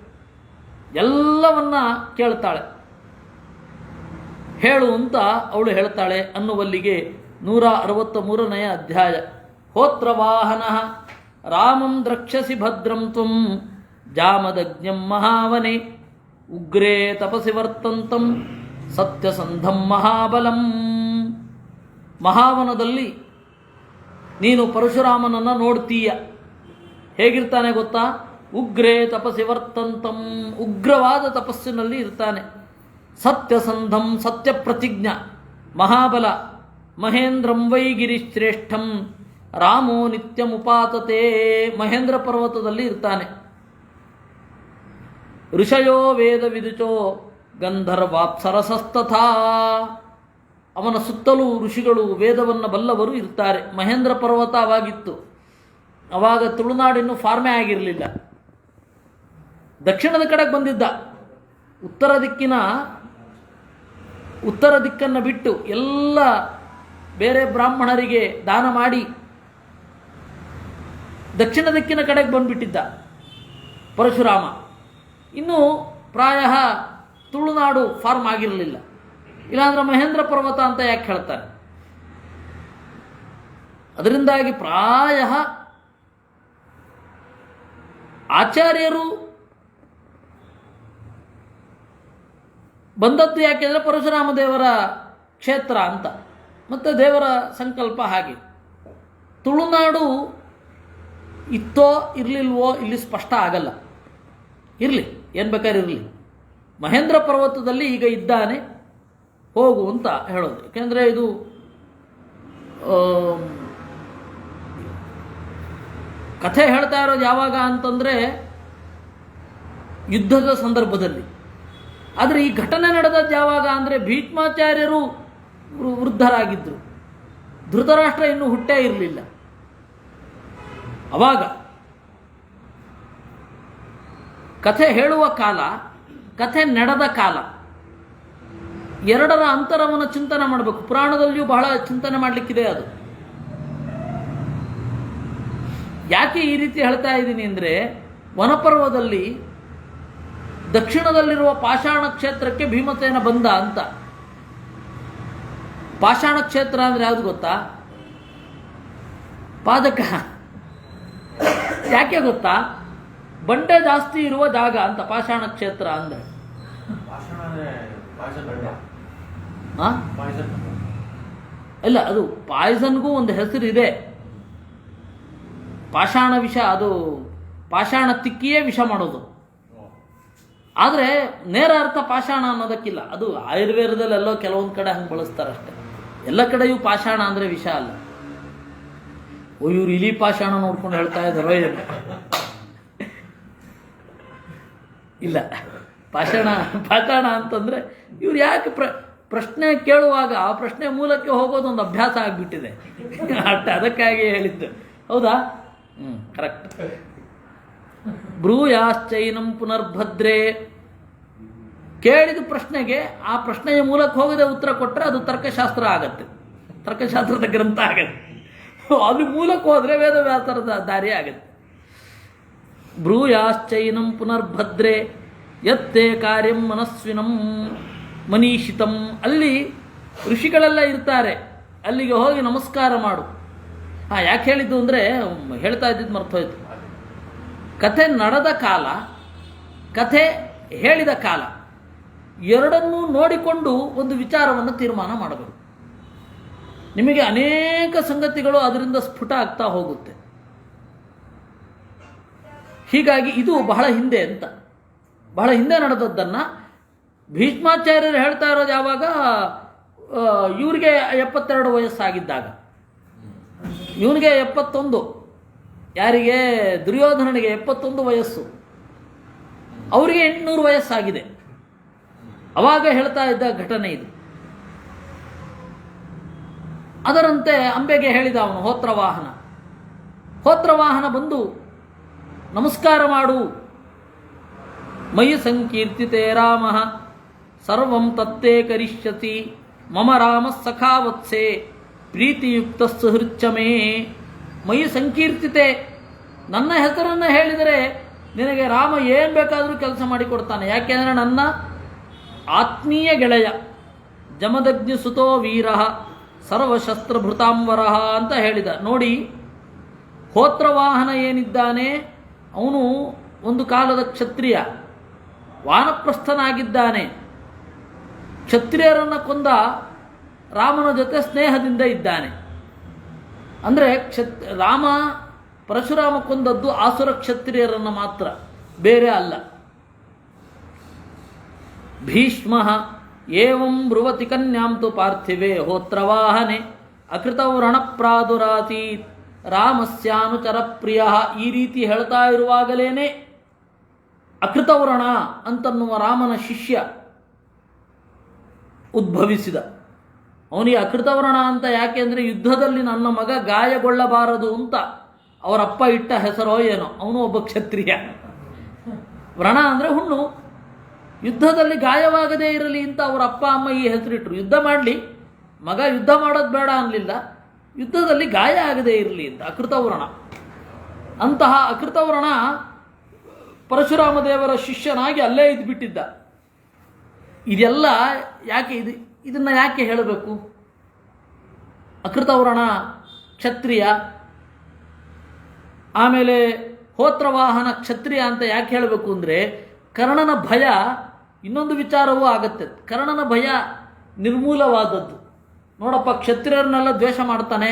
ಎಲ್ಲವನ್ನ ಕೇಳ್ತಾಳೆ. ಹೇಳು ಅಂತ ಅವಳು ಹೇಳ್ತಾಳೆ ಅನ್ನುವಲ್ಲಿಗೆ 163ನೇ ಅಧ್ಯಾಯ. ಹೋತ್ರವಾಹನ ರಾಮಂ ದ್ರಕ್ಷಸಿ ಭದ್ರಂ ತ್ವಂ ಜಾಮದಗ್ನಂ ಮಹಾವನೆ ಉಗ್ರೇ ತಪಸಿ ವರ್ತಂತಂ ಸತ್ಯಸಂಧಂ ಮಹಾಬಲಂ. ಮಹಾವನದಲ್ಲಿ ನೀನು ಪರಶುರಾಮನನ್ನು ನೋಡ್ತೀಯ. ಹೇಗಿರ್ತಾನೆ ಗೊತ್ತಾ? ಉಗ್ರೇ ತಪಸಿ ವರ್ತಂತಂ, ಉಗ್ರವಾದ ತಪಸ್ಸಿನಲ್ಲಿ ಇರ್ತಾನೆ. ಸತ್ಯಸಂಧಂ ಸತ್ಯಪ್ರತಿಜ್ಞ ಮಹಾಬಲ ಮಹೇಂದ್ರಂ ವೈಗಿರಿಶ್ರೇಷ್ಠಂ ರಾಮೋ ನಿತ್ಯಮುಪಾತತೆ, ಮಹೇಂದ್ರ ಪರ್ವತದಲ್ಲಿ ಇರ್ತಾನೆ. ಋಷಯೋ ವೇದ ವಿದುಚೋ ಗಂಧರ್ವಾಪ್ಸರಸಸ್ತಥಾ, ಅವನ ಸುತ್ತಲೂ ಋಷಿಗಳು ವೇದವನ್ನು ಬಲ್ಲವರು ಇರ್ತಾರೆ. ಮಹೇಂದ್ರ ಪರ್ವತ ಅವಾಗಿತ್ತು. ಅವಾಗ ತುಳುನಾಡಿನ್ನು ಫಾರ್ಮೇ ಆಗಿರಲಿಲ್ಲ. ದಕ್ಷಿಣದ ಕಡೆಗೆ ಬಂದಿದ್ದ. ಉತ್ತರ ದಿಕ್ಕನ್ನು ಬಿಟ್ಟು ಎಲ್ಲ ಬೇರೆ ಬ್ರಾಹ್ಮಣರಿಗೆ ದಾನ ಮಾಡಿ ದಕ್ಷಿಣ ದಿಕ್ಕಿನ ಕಡೆಗೆ ಬಂದುಬಿಟ್ಟಿದ್ದ ಪರಶುರಾಮ. ಇನ್ನು ಪ್ರಾಯ ತುಳುನಾಡು ಫಾರ್ಮ್ ಆಗಿರಲಿಲ್ಲ. ಇಲ್ಲಾಂದ್ರೆ ಮಹೇಂದ್ರ ಪರ್ವತ ಅಂತ ಯಾಕೆ ಹೇಳ್ತಾರೆ? ಅದರಿಂದಾಗಿ ಪ್ರಾಯ ಆಚಾರ್ಯರು ಬಂದದ್ದು ಯಾಕೆಂದರೆ ಪರಶುರಾಮ ದೇವರ ಕ್ಷೇತ್ರ ಅಂತ, ಮತ್ತು ದೇವರ ಸಂಕಲ್ಪ ಹಾಗೆ. ತುಳುನಾಡು ಇತ್ತೋ ಇರಲಿಲ್ವೋ ಇಲ್ಲಿ ಸ್ಪಷ್ಟ ಆಗಲ್ಲ. ಇರಲಿ, ಏನು ಬೇಕಾದ್ರೆ ಇರಲಿ. ಮಹೇಂದ್ರ ಪರ್ವತದಲ್ಲಿ ಈಗ ಇದ್ದಾನೆ, ಹೋಗು ಅಂತ ಹೇಳೋದು. ಯಾಕೆಂದರೆ ಇದು ಕಥೆ ಹೇಳ್ತಾ ಇರೋದು ಯಾವಾಗ ಅಂತಂದರೆ ಯುದ್ಧದ ಸಂದರ್ಭದಲ್ಲಿ. ಆದರೆ ಈ ಘಟನೆ ನಡೆದದ್ದು ಯಾವಾಗ ಅಂದರೆ ಭೀಷ್ಮಾಚಾರ್ಯರು ವೃದ್ಧರಾಗಿದ್ದರು, ಧೃತರಾಷ್ಟ್ರ ಇನ್ನೂ ಹುಟ್ಟೇ ಇರಲಿಲ್ಲ. ಅವಾಗ ಕಥೆ ಹೇಳುವ ಕಾಲ, ಕಥೆ ನಡೆದ ಕಾಲ, ಎರಡರ ಅಂತರವನ್ನು ಚಿಂತನೆ ಮಾಡಬೇಕು. ಪುರಾಣದಲ್ಲಿಯೂ ಬಹಳ ಚಿಂತನೆ ಮಾಡಲಿಕ್ಕಿದೆ. ಅದು ಯಾಕೆ ಈ ರೀತಿ ಹೇಳ್ತಾ ಇದ್ದೀನಿ ಅಂದರೆ, ವನಪರ್ವದಲ್ಲಿ ದಕ್ಷಿಣದಲ್ಲಿರುವ ಪಾಷಾಣ ಕ್ಷೇತ್ರಕ್ಕೆ ಭೀಮಸೇನ ಬಂದ ಅಂತ. ಪಾಷಾಣ ಕ್ಷೇತ್ರ ಅಂದರೆ ಯಾವುದು ಗೊತ್ತಾ? ಪಾದಕ. ಯಾಕೆ ಗೊತ್ತಾ? ಬಂಡೆ ಜಾಸ್ತಿ ಇರುವ ಜಾಗ ಅಂತ ಪಾಷಾಣ ಕ್ಷೇತ್ರ ಅಂದರೆ. ಇಲ್ಲ, ಅದು ಪಾಯ್ಸನ್ಗೂ ಒಂದು ಹೆಸರಿದೆ. ಪಾಷಾಣ ವಿಷ, ಅದು ಪಾಷಾಣ ತಿಕ್ಕಿಯೇ ವಿಷ ಮಾಡೋದು. ಆದರೆ ನೇರ ಅರ್ಥ ಪಾಷಾಣ ಅನ್ನೋದಕ್ಕಿಲ್ಲ. ಅದು ಆಯುರ್ವೇದದಲ್ಲೆಲ್ಲೋ ಕೆಲವೊಂದು ಕಡೆ ಹಂಗೆ ಬಳಸ್ತಾರಷ್ಟೆ. ಎಲ್ಲ ಕಡೆಯೂ ಪಾಷಾಣ ಅಂದರೆ ವಿಷ ಅಲ್ಲ. ಇವರು ಇಲಿ ಪಾಷಾಣ ನೋಡ್ಕೊಂಡು ಹೇಳ್ತಾ ಇದ್ದಾರೋ ಏನು? ಇಲ್ಲ, ಪಾಷಾಣ ಅಂತಂದರೆ ಇವ್ರು ಯಾಕೆ ಪ್ರಶ್ನೆ ಕೇಳುವಾಗ ಆ ಪ್ರಶ್ನೆ ಮೂಲಕ್ಕೆ ಹೋಗೋದೊಂದು ಅಭ್ಯಾಸ ಆಗಿಬಿಟ್ಟಿದೆ ಅಷ್ಟೇ. ಅದಕ್ಕಾಗಿ ಹೇಳಿದ್ದು. ಹೌದಾ? ಕರೆಕ್ಟ್. ಬ್ರೂಯಾಶ್ಚೈನಂ ಪುನರ್ಭದ್ರೇ, ಕೇಳಿದ ಪ್ರಶ್ನೆಗೆ ಆ ಪ್ರಶ್ನೆಯ ಮೂಲಕ ಹೋಗದೆ ಉತ್ತರ ಕೊಟ್ಟರೆ ಅದು ತರ್ಕಶಾಸ್ತ್ರ ಆಗತ್ತೆ, ತರ್ಕಶಾಸ್ತ್ರದ ಗ್ರಂಥ ಆಗತ್ತೆ. ಅದು ಮೂಲಕ ಹೋದರೆ ವೇದವ್ಯಾಸರದ ದಾರಿ ಆಗತ್ತೆ. ಬ್ರೂಯಾಶ್ಚೈನಂ ಪುನರ್ಭದ್ರೇ ಯತ್ತೇ ಕಾರ್ಯಂ ಮನಸ್ವಿನಂ ಮನೀಷಿತಂ, ಅಲ್ಲಿ ಋಷಿಗಳೆಲ್ಲ ಇರ್ತಾರೆ, ಅಲ್ಲಿಗೆ ಹೋಗಿ ನಮಸ್ಕಾರ ಮಾಡು. ಯಾಕೆ ಹೇಳಿದ್ದು ಅಂದರೆ, ಹೇಳ್ತಾ ಇದ್ದಿದ್ದು ಮರ್ತೋಯ್ತು. ಕಥೆ ನಡೆದ ಕಾಲ, ಕಥೆ ಹೇಳಿದ ಕಾಲ, ಎರಡನ್ನೂ ನೋಡಿಕೊಂಡು ಒಂದು ವಿಚಾರವನ್ನು ತೀರ್ಮಾನ ಮಾಡಬೇಕು. ನಿಮಗೆ ಅನೇಕ ಸಂಗತಿಗಳು ಅದರಿಂದ ಸ್ಫುಟ ಆಗ್ತಾ ಹೋಗುತ್ತೆ. ಹೀಗಾಗಿ ಇದು ಬಹಳ ಹಿಂದೆ ಅಂತ, ಬಹಳ ಹಿಂದೆ ನಡೆದದ್ದನ್ನು ಭೀಷ್ಮಾಚಾರ್ಯರು ಹೇಳ್ತಾ ಇರೋದು ಯಾವಾಗ? ಇವ್ರಿಗೆ 72 ವಯಸ್ಸಾಗಿದ್ದಾಗ. ಇವನಿಗೆ 71, ಯಾರಿಗೆ? ದುರ್ಯೋಧನನಿಗೆ 71 ವಯಸ್ಸು, ಅವರಿಗೆ 800 ವಯಸ್ಸಾಗಿದೆ. ಅವಾಗ ಹೇಳ್ತಾ ಇದ್ದ ಘಟನೆ ಇದು. ಅದರಂತೆ ಅಂಬೆಗೆ ಹೇಳಿದ ಅವನು ಹೋತ್ರವಾಹನ ಬಂದು ನಮಸ್ಕಾರ ಮಾಡು. ಮಯಿ ಸಂಕೀರ್ತಿತೆ ರಾಮ ಸರ್ವಂ ತತ್ತೇ ಕರಿಷ್ಯತಿ ಮಮ ರಾಮ ಸಖಾವತ್ಸೆ ಪ್ರೀತಿಯುಕ್ತ ಸುಹೃಚ್ಛಮೇ. ಮಯಿ ಸಂಕೀರ್ತಿತೆ, ನನ್ನ ಹೆಸರನ್ನು ಹೇಳಿದರೆ ನಿನಗೆ ರಾಮ ಏನು ಬೇಕಾದರೂ ಕೆಲಸ ಮಾಡಿಕೊಡ್ತಾನೆ. ಯಾಕೆಂದರೆ ನನ್ನ ಆತ್ಮೀಯ ಗೆಳೆಯ, ಜಮದಗ್ನಿ ಸುತೋ ವೀರ ಸರ್ವಶಸ್ತ್ರಭೃತಾಂಬರ ಅಂತ ಹೇಳಿದ. ನೋಡಿ, ಹೋತ್ರವಾಹನ ಏನಿದ್ದಾನೆ ಅವನು ಒಂದು ಕಾಲದ ಕ್ಷತ್ರಿಯ, ವಾನಪ್ರಸ್ಥನಾಗಿದ್ದಾನೆ. ಕ್ಷತ್ರಿಯರನ್ನು ಕೊಂದ ರಾಮನ ಜೊತೆ ಸ್ನೇಹದಿಂದ ಇದ್ದಾನೆ. ಅಂದರೆ ರಾಮ ಪರಶುರಾಮ ಕೊಂದದ್ದು ಆಸುರ ಕ್ಷತ್ರಿಯರನ್ನು ಮಾತ್ರ, ಬೇರೆ ಅಲ್ಲ. ಭೀಷ್ಮ ಏವಂ ಬ್ರುವತಿ ಕನ್ಯಾಂ ತು ಪಾರ್ಥಿವೇ ಹೋತ್ರವಾಹನೆ ಅಕೃತವ್ರಣ ಪ್ರಾದುರಾತೀತ್ ರಾಮಸ್ಯಾನುಚರ ಪ್ರಿಯ. ಈ ರೀತಿ ಹೇಳ್ತಾ ಇರುವಾಗಲೇನೆ ಅಕೃತವ್ರಣ ಅಂತನ್ನುವ ರಾಮನ ಶಿಷ್ಯ ಉದ್ಭವಿಸಿದ. ಅವನಿಗೆ ಅಕೃತವ್ರಣ ಅಂತ ಯಾಕೆ ಅಂದರೆ ಯುದ್ಧದಲ್ಲಿ ನನ್ನ ಮಗ ಗಾಯಗೊಳ್ಳಬಾರದು ಅಂತ ಅವರಪ್ಪ ಇಟ್ಟ ಹೆಸರೋ ಏನೋ. ಅವನು ಒಬ್ಬ ಕ್ಷತ್ರಿಯ. ವ್ರಣ ಅಂದರೆ ಹುಣ್ಣು. ಯುದ್ಧದಲ್ಲಿ ಗಾಯವಾಗದೇ ಇರಲಿ ಅಂತ ಅವರ ಅಪ್ಪ ಅಮ್ಮ ಈ ಹೆಸರಿಟ್ಟರು. ಯುದ್ಧ ಮಾಡಲಿ, ಮಗ ಯುದ್ಧ ಮಾಡೋದು ಬೇಡ ಅನ್ನಲಿಲ್ಲ, ಯುದ್ಧದಲ್ಲಿ ಗಾಯ ಆಗದೇ ಇರಲಿ ಅಂತ ಅಕೃತವ್ರಣ. ಅಂತಹ ಅಕೃತವ್ರಣ ಪರಶುರಾಮ ದೇವರ ಶಿಷ್ಯನಾಗಿ ಅಲ್ಲೇ ಇದ್ಬಿಟ್ಟಿದ್ದ. ಇದೆಲ್ಲ ಯಾಕೆ ಇದನ್ನು ಯಾಕೆ ಹೇಳಬೇಕು? ಅಕೃತವ್ರಣ ಕ್ಷತ್ರಿಯ, ಆಮೇಲೆ ಹೋತ್ರವಾಹನ ಕ್ಷತ್ರಿಯ ಅಂತ ಯಾಕೆ ಹೇಳಬೇಕು ಅಂದರೆ ಕರ್ಣನ ಭಯ, ಇನ್ನೊಂದು ವಿಚಾರವೂ ಆಗತ್ತೆ. ಕರ್ಣನ ಭಯ ನಿರ್ಮೂಲವಾದದ್ದು. ನೋಡಪ್ಪ, ಕ್ಷತ್ರಿಯರನ್ನೆಲ್ಲ ದ್ವೇಷ ಮಾಡ್ತಾನೆ,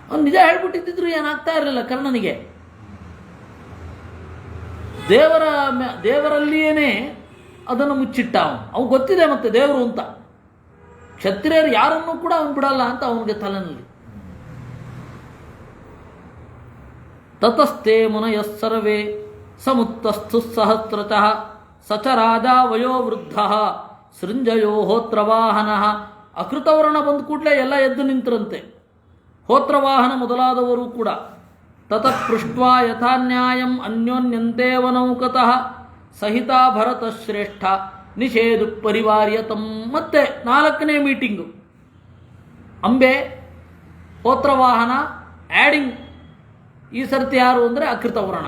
ಅವನು ನಿಜ ಹೇಳ್ಬಿಟ್ಟಿದ್ರು ಏನಾಗ್ತಾ ಇರಲಿಲ್ಲ ಕರ್ಣನಿಗೆ. ದೇವರಲ್ಲಿಯೇ ಅದನ್ನು ಮುಚ್ಚಿಟ್ಟ ಅವನು ಗೊತ್ತಿದೆ ಮತ್ತೆ ದೇವರು ಅಂತ. ಕ್ಷತ್ರಿಯರು ಯಾರನ್ನೂ ಕೂಡ ಅವನು ಬಿಡಲ್ಲ ಅಂತ ಅವನಿಗೆ ತಲೆನಲ್ಲಿ. ತತಸ್ತೆ ಮುನಯಃ ಸರ್ವೇ ಸಮುತ್ತಸ್ಥು ಸಹಸ್ರತಃ ಸಚ ರಾಜ ವಯೋವೃದ್ಧ ಸೃಂಜಯೋ ಹೋತ್ರವಾಹನ. ಅಕೃತವರ್ಣ ಬಂದ ಕೂಡಲೇ ಎಲ್ಲ ಎದ್ದು ನಿಂತರಂತೆ, ಹೋತ್ರವಾಹನ ಮೊದಲಾದವರು ಕೂಡ. ತತಃ ಪೃಷ್ಟ್ವಾ ಯಥಾನ್ಯಾಯಂ ಅನ್ಯೋನ್ಯಂತೇವನೌಕತಃ ಸಹಿತ ಭರತ ಶ್ರೇಷ್ಠ ನಿಷೇಧು ಪರಿವಾರ್ಯತಂ. ಮತ್ತೆ 4ನೇ ಮೀಟಿಂಗು. ಅಂಬೆ, ಹೋತ್ರವಾಹನ, ಆ್ಯಡಿಂಗ್. ಈ ಸರ್ತಿ ಯಾರು ಅಂದರೆ ಅಕೃತವ್ರಣ.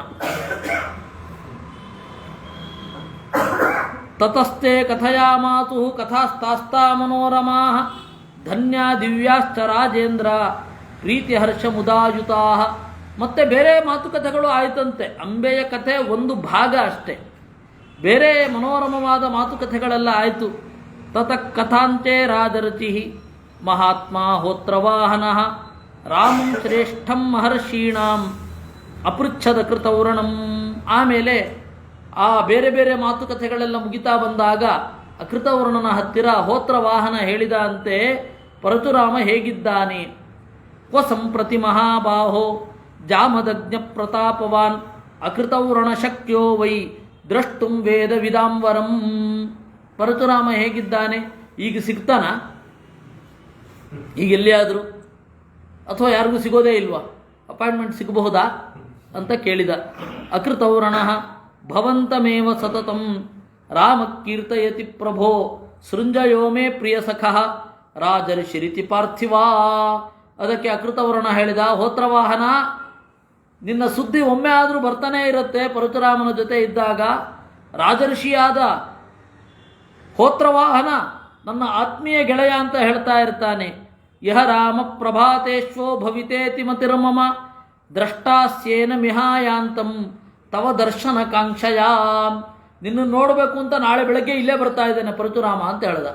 ತತಸ್ತೆ ಕಥಯಾಮಾತು ಕಥಾಸ್ತಾಸ್ತಾ ಮನೋರಮಾ ಧನ್ಯಾ ದಿವ್ಯಾಶ್ಚ ರಾಜೇಂದ್ರ ಪ್ರೀತಿ ಹರ್ಷ ಮುದಾಯುತಾ. ಮತ್ತೆ ಬೇರೆ ಮಾತುಕತೆಗಳು ಆಯಿತಂತೆ. ಅಂಬೆಯ ಕಥೆ ಒಂದು ಭಾಗ ಅಷ್ಟೇ, ಬೇರೆ ಮನೋರಮವಾದ ಮಾತುಕತೆಗಳೆಲ್ಲ ಆಯಿತು. ತತಃ ಕಥಾಂತೆ ರಾಜರಚಿ ಮಹಾತ್ಮ ಹೋತ್ರವಾಹನ ರಾಮಂ ಶ್ರೇಷ್ಠಂ ಮಹರ್ಷೀಣಾಂ ಅಪೃಚ್ಛದ ಕೃತವ್ರಣಂ. ಆಮೇಲೆ ಆ ಬೇರೆ ಬೇರೆ ಮಾತುಕತೆಗಳೆಲ್ಲ ಮುಗಿತಾ ಬಂದಾಗ ಅಕೃತವರ್ಣನ ಹತ್ತಿರ ಹೋತ್ರವಾಹನ ಹೇಳಿದ ಅಂತೆ, ಪರಶುರಾಮ ಹೇಗಿದ್ದಾನೆ? ಕ್ವ ಸಂಪ್ರತಿ ಮಹಾಬಾಹೋ ಜಾಮದಗ್ನ ಪ್ರತಾಪವಾನ್ ಅಕೃತವ್ರಣ ಶಕ್ಯೋ ವೈ ದ್ರಷ್ಟುಂ ವೇದ ವಿದಾಂಬರಂ. ಪರಶುರಾಮ ಹೇಗಿದ್ದಾನೆ? ಈಗ ಸಿಗ್ತಾನ? ಈಗ ಎಲ್ಲಿಯಾದರೂ, ಅಥವಾ ಯಾರಿಗೂ ಸಿಗೋದೇ ಇಲ್ವಾ? ಅಪಾಯಿಂಟ್ಮೆಂಟ್ ಸಿಗಬಹುದಾ ಅಂತ ಕೇಳಿದ. ಅಕೃತವ್ರಣ ಭವಂತಮೇವ ಸತತಂ ರಾಮ ಕೀರ್ತಯತಿ ಪ್ರಭೋ ಸೃಂಜಯೋ ಮೇ ಪ್ರಿಯ ಸಖಃ ರಾಜರ್ಷಿರಿತಿ ಪಾರ್ಥಿವಾ. ಅದಕ್ಕೆ ಅಕೃತವ್ರಣ ಹೇಳಿದ, ಹೋತ್ರವಾಹನ, ನಿನ್ನ ಸುದ್ದಿ ಒಮ್ಮೆ ಆದರೂ ಬರ್ತಾನೇ ಇರುತ್ತೆ. ಪರಶುರಾಮನ ಜೊತೆ ಇದ್ದಾಗ ರಾಜರ್ಷಿಯಾದ ಹೋತ್ರವಾಹನ ನನ್ನ ಆತ್ಮೀಯ ಗೆಳೆಯ ಅಂತ ಹೇಳ್ತಾ ಇರ್ತಾನೆ. ಯಹ ರಾಮ ಪ್ರಭಾತೇಶ್ವೋ ಭವಿತೇತಿ ಮತಿರ್ಮಮ ದ್ರಷ್ಟಾಸ್ಯೇನ ಮಿಹಾಯಾಂತಂ ತವ ದರ್ಶನ ಕಾಂಕ್ಷಯಾ. ನಿನ್ನ ನೋಡಬೇಕು ಅಂತ ನಾಳೆ ಬೆಳಗ್ಗೆ ಇಲ್ಲೇ ಬರ್ತಾ ಇದ್ದೇನೆ ಪರಶುರಾಮ ಅಂತ ಹೇಳ್ದ.